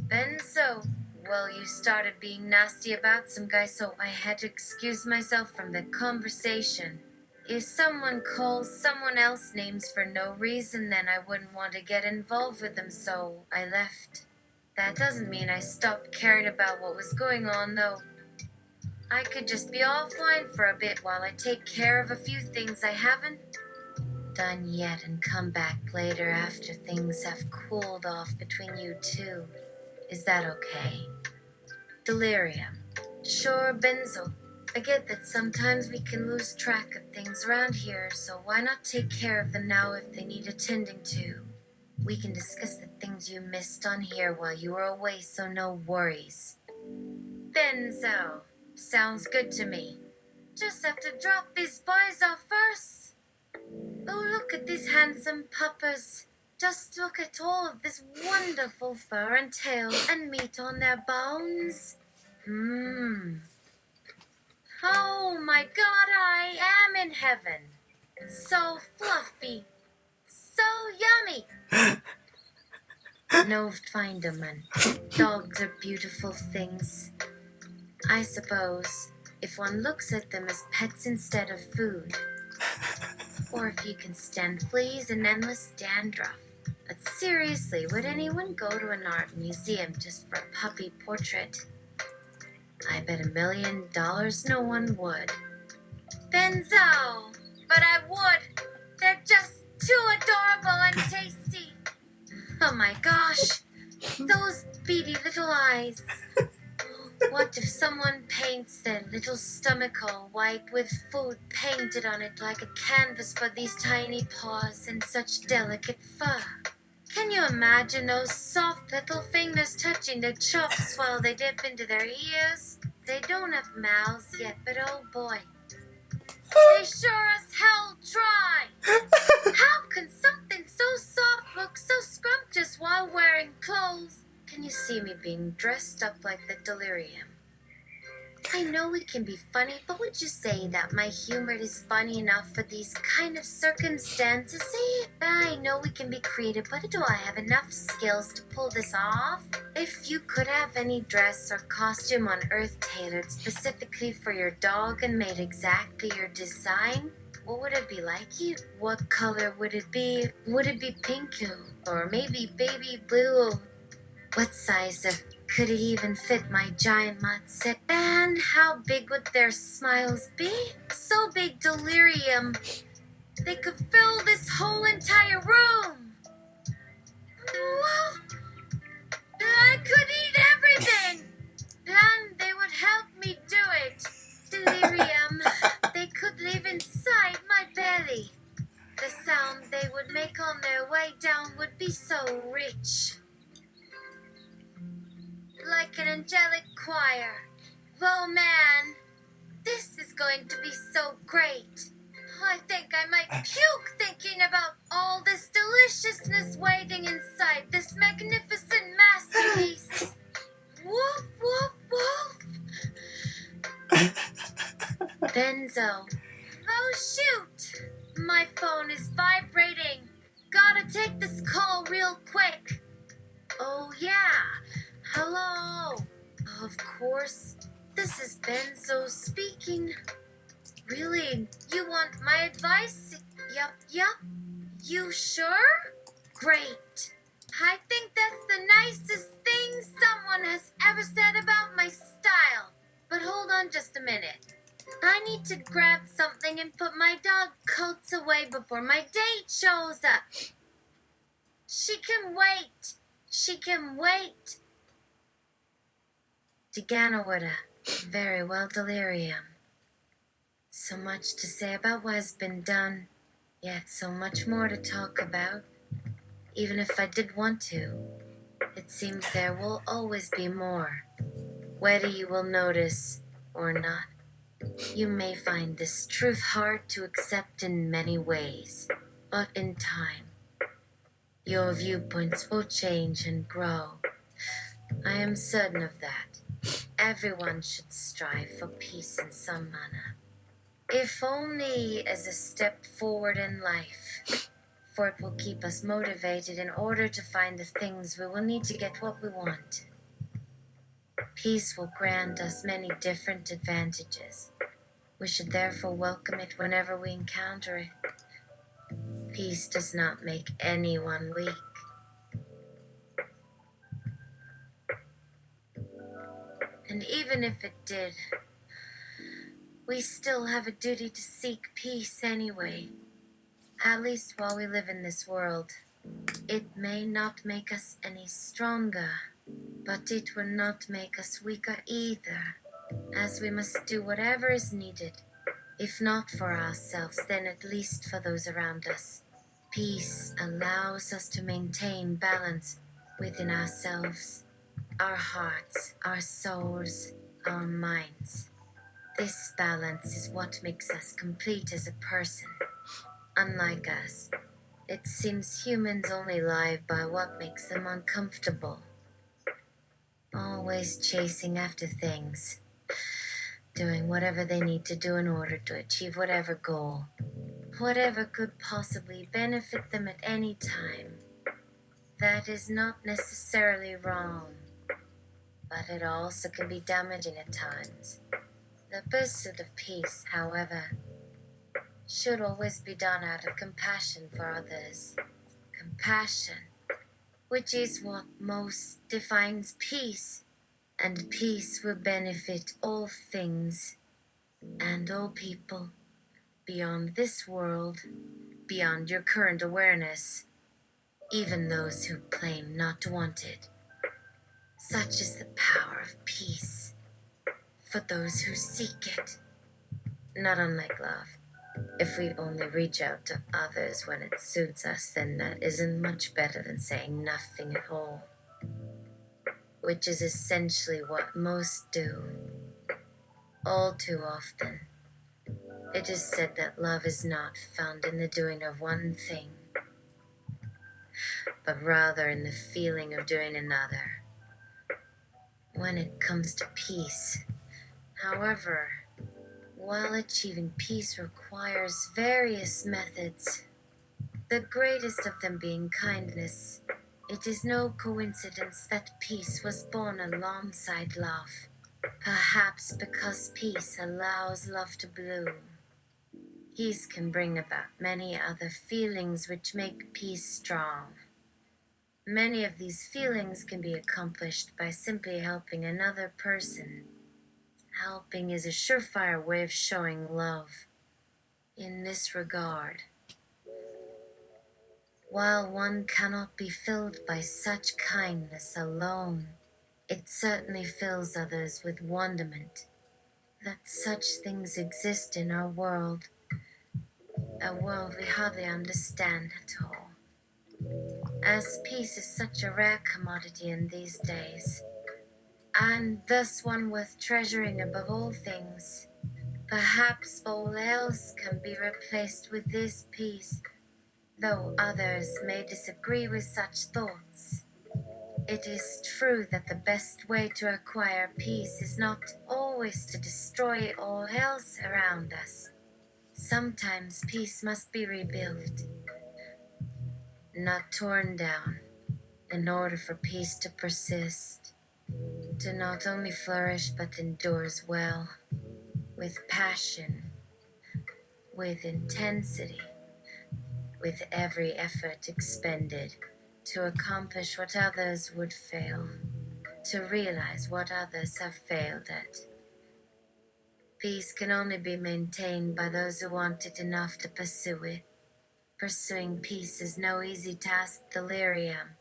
Benzo, well, you started being nasty about some guy, so I had to excuse myself from the conversation. If someone calls someone else names for no reason, then I wouldn't want to get involved with them, so I left. That doesn't mean I stopped caring about what was going on, though. I could just be offline for a bit while I take care of a few things I haven't done yet and come back later after things have cooled off between you two. Is that okay? Delirium. Sure, Benzo. I get that sometimes we can lose track of things around here, so why not take care of them now if they need attending to? We can discuss the things you missed on here while you were away, so no worries. Benzo. Sounds good to me. Just have to drop these boys off first. Oh, look at these handsome puppers. Just look at all of this wonderful fur and tail and meat on their bones. Oh my god, I am in heaven. So fluffy. So yummy. No, find 'em, man. Dogs are beautiful things. I suppose, if one looks at them as pets instead of food. Or if you can stand fleas and endless dandruff. But seriously, would anyone go to an art museum just for a puppy portrait? I bet $1 million no one would. Benzo! But I would! They're just too adorable and tasty! Oh my gosh! Those beady little eyes! What if someone paints their little stomach all white with food painted on it like a canvas for these tiny paws and such delicate fur? Can you imagine those soft little fingers touching their chops while they dip into their ears? They don't have mouths yet, but oh boy. They sure as hell try! How can something so soft look so scrumptious while wearing clothes? Can you see me being dressed up like the delirium? I know it can be funny, but would you say that my humor is funny enough for these kind of circumstances? See, I know we can be creative, but do I have enough skills to pull this off? If you could have any dress or costume on Earth tailored specifically for your dog and made exactly your design, what would it be like you? What color would it be? Would it be pink or maybe baby blue? What size could it even fit my giant matset? And how big would their smiles be? So big, delirium. They could fill this whole entire room. Whoa! I could eat everything. And they would help me do it. Delirium. They could live inside my belly. The sound they would make on their way down would be so rich. Like an angelic choir. Whoa, man. This is going to be so great. I think I might puke thinking about all this deliciousness waiting inside this magnificent masterpiece. Woof, woof, woof. Benzo. Oh, shoot. My phone is vibrating. Gotta take this call real quick. Oh, yeah. Hello. Of course. This is Benzo speaking. Really? You want my advice? Yup. You sure? Great. I think that's the nicest thing someone has ever said about my style. But hold on just a minute. I need to grab something and put my dog coats away before my date shows up. She can wait. She can wait. Deganawada. Very well, delirium. So much to say about what has been done, yet so much more to talk about. Even if I did want to, it seems there will always be more. Whether you will notice or not, you may find this truth hard to accept in many ways, but in time, your viewpoints will change and grow. I am certain of that. Everyone should strive for peace in some manner, if only as a step forward in life, for it will keep us motivated in order to find the things we will need to get what we want. Peace will grant us many different advantages. We should therefore welcome it whenever we encounter it. Peace does not make anyone weak. And even if it did, we still have a duty to seek peace anyway. At least while we live in this world. It may not make us any stronger, but it will not make us weaker either, as we must do whatever is needed, if not for ourselves, then at least for those around us. Peace allows us to maintain balance within ourselves, our hearts, our souls, our minds. This balance is what makes us complete as a person. Unlike us, it seems humans only live by what makes them uncomfortable. Always chasing after things, doing whatever they need to do in order to achieve whatever goal, whatever could possibly benefit them at any time. That is not necessarily wrong, but it also can be damaging at times. The pursuit of peace, however, should always be done out of compassion for others. Compassion, which is what most defines peace, and peace will benefit all things and all people beyond this world, beyond your current awareness, even those who claim not to want it. Such is the power of peace for those who seek it. Not unlike love. If we only reach out to others when it suits us, then that isn't much better than saying nothing at all, which is essentially what most do. All too often, it is said that love is not found in the doing of one thing, but rather in the feeling of doing another. When it comes to peace, however, while achieving peace requires various methods, the greatest of them being kindness, it is no coincidence that peace was born alongside love. Perhaps because peace allows love to bloom. Peace can bring about many other feelings which make peace strong. Many of these feelings can be accomplished by simply helping another person. Helping is a surefire way of showing love. In this regard, while one cannot be filled by such kindness alone, it certainly fills others with wonderment that such things exist in our world, a world we hardly understand at all. As peace is such a rare commodity in these days, and thus one worth treasuring above all things, perhaps all else can be replaced with this peace, though others may disagree with such thoughts. It is true that the best way to acquire peace is not always to destroy all else around us. Sometimes peace must be rebuilt, not torn down, in order for peace to persist, to not only flourish but endure as well, with passion, with intensity, with every effort expended to accomplish what others would fail, to realize what others have failed at. Peace can only be maintained by those who want it enough to pursue it. Pursuing peace is no easy task, delirium.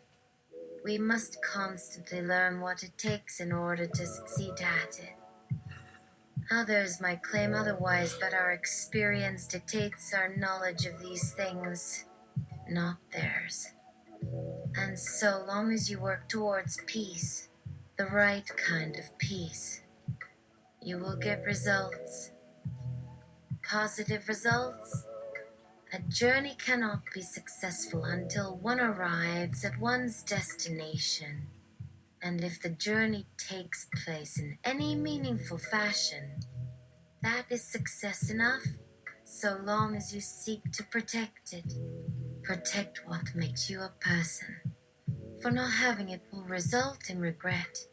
We must constantly learn what it takes in order to succeed at it. Others might claim otherwise, but our experience dictates our knowledge of these things, not theirs. And so long as you work towards peace, the right kind of peace, you will get results. Positive results. A journey cannot be successful until one arrives at one's destination. And if the journey takes place in any meaningful fashion, that is success enough, so long as you seek to protect it. Protect what makes you a person, for not having it will result in regret.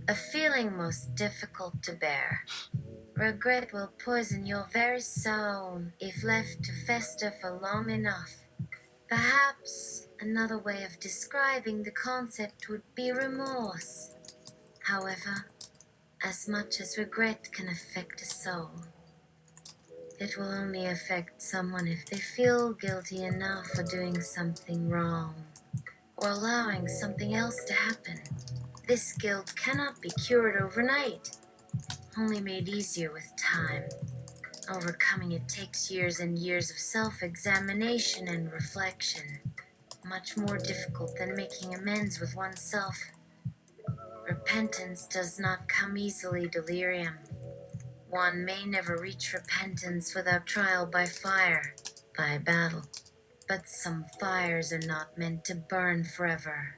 A feeling most difficult to bear. Regret will poison your very soul if left to fester for long enough. Perhaps another way of describing the concept would be remorse. However, As much as regret can affect a soul, it will only affect someone if they feel guilty enough for doing something wrong or allowing something else to happen. This guilt cannot be cured overnight, only made easier with time. Overcoming it takes years and years of self-examination and reflection, much more difficult than making amends with oneself. Repentance does not come easily, delirium. One may never reach repentance without trial by fire, by battle. But some fires are not meant to burn forever.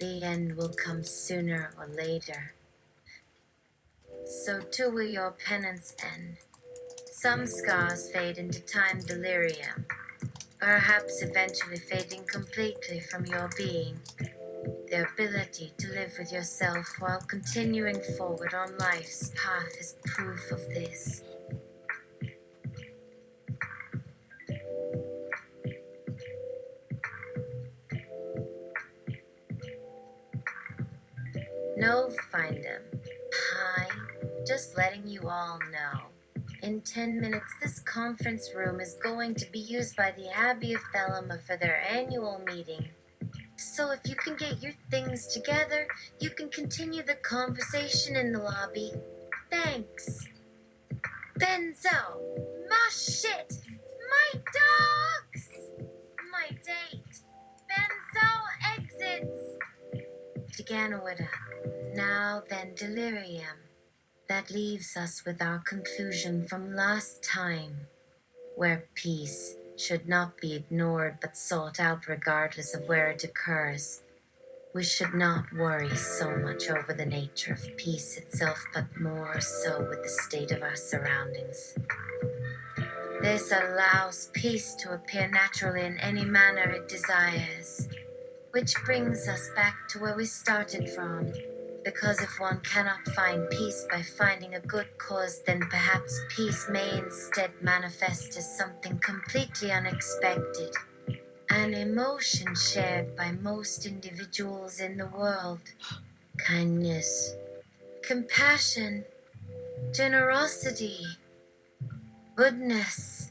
The end will come sooner or later. So too will your penance end. Some scars fade into time delirium, perhaps eventually fading completely from your being. The ability to live with yourself while continuing forward on life's path is proof of this. No, find them. Hi, just letting you all know. In 10 minutes, this conference room is going to be used by the Abbey of Thelema for their annual meeting. So if you can get your things together, you can continue the conversation in the lobby. Thanks. Benzo! My shit! My dogs! My date! Benzo exits! Tiganowida. Now then, delirium. That leaves us with our conclusion from last time, where peace should not be ignored but sought out regardless of where it occurs. We should not worry so much over the nature of peace itself, but more so with the state of our surroundings. This allows peace to appear naturally in any manner it desires, which brings us back to where we started from. Because if one cannot find peace by finding a good cause, then perhaps peace may instead manifest as something completely unexpected. An emotion shared by most individuals in the world. Kindness, compassion, generosity, goodness,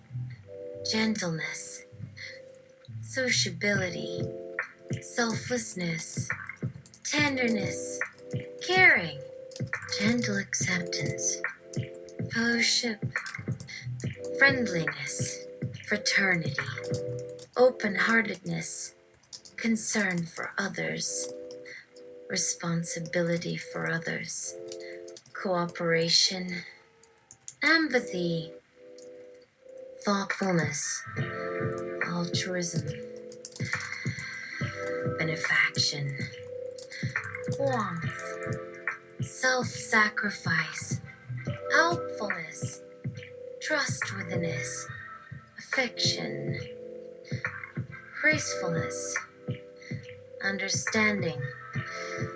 gentleness, sociability, selflessness, tenderness, caring, gentle acceptance, fellowship, friendliness, fraternity, open-heartedness, concern for others, responsibility for others, cooperation, empathy, thoughtfulness, altruism, benefaction, warmth, self-sacrifice, helpfulness, trustworthiness, affection, gracefulness, understanding,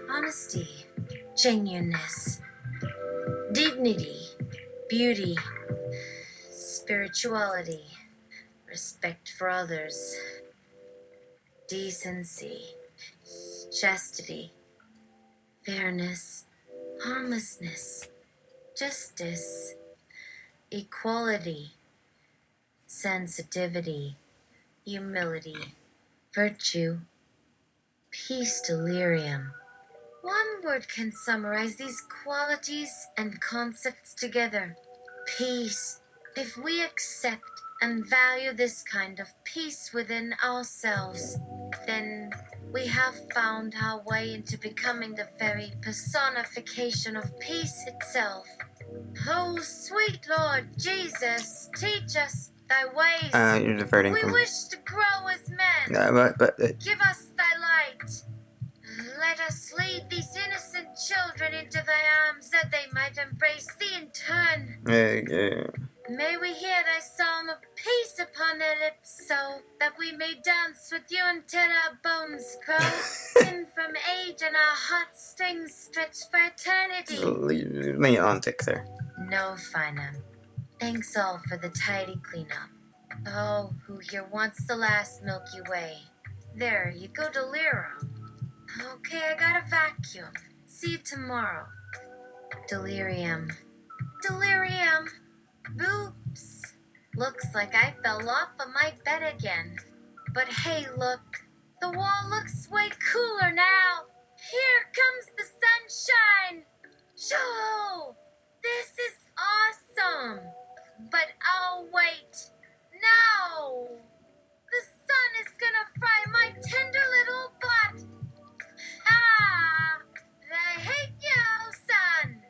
honesty, genuineness, dignity, beauty, spirituality, respect for others, decency, chastity, fairness, harmlessness, justice, equality, sensitivity, humility, virtue, peace, delirium. One word can summarize these qualities and concepts together. Peace. If we accept and value this kind of peace within ourselves, then we have found our way into becoming the very personification of peace itself. Oh, sweet Lord Jesus, teach us thy ways. You're diverting We from. wish to grow as men. But Give us thy light. Let us lead these innocent children into thy arms, that they might embrace thee in turn. May we hear thy song of peace upon their lips, so that we may dance with you until our bones grow thin from age and our heartstrings stretch for eternity. Lay it on thick there. No, Fina. Thanks all for the tidy cleanup. Oh, who here wants the last Milky Way? There, you go to Lyra. Okay, I gotta vacuum. See you tomorrow. Delirium. Delirium! Oops! Looks like I fell off of my bed again. But hey, look! The wall looks way cooler now! Here comes the sunshine! Shoo! This is awesome! But oh wait! No! The sun is gonna fry my tender little butt! Ah! I hate you, sun!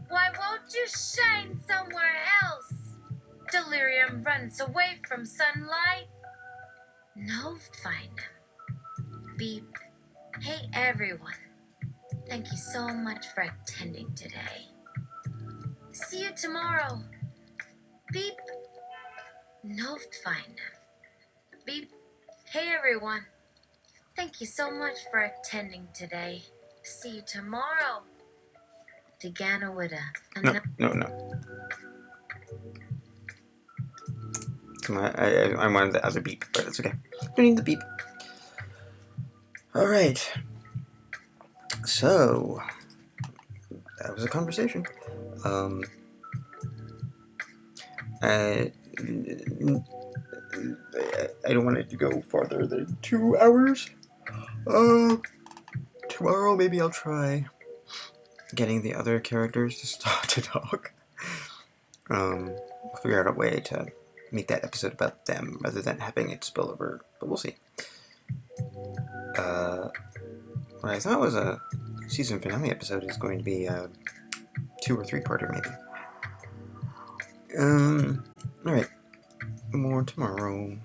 Why won't you shine somewhere else? Delirium runs away from sunlight. No, fine. Beep. Hey, everyone. Thank you so much for attending today. See you tomorrow. Beep. No, fine. Beep. Hey, everyone. Thank you so much for attending today. See you tomorrow. Began with a... No. Come on, I wanted the other beep, but it's okay. Don't need the beep. Alright. So, that was a conversation. I don't want it to go farther than 2 hours. Tomorrow maybe I'll try getting the other characters to start to talk. We'll figure out a way to make that episode about them rather than having it spill over, but we'll see. What I thought was a season finale episode is going to be a 2 or 3-parter maybe. Alright. More tomorrow.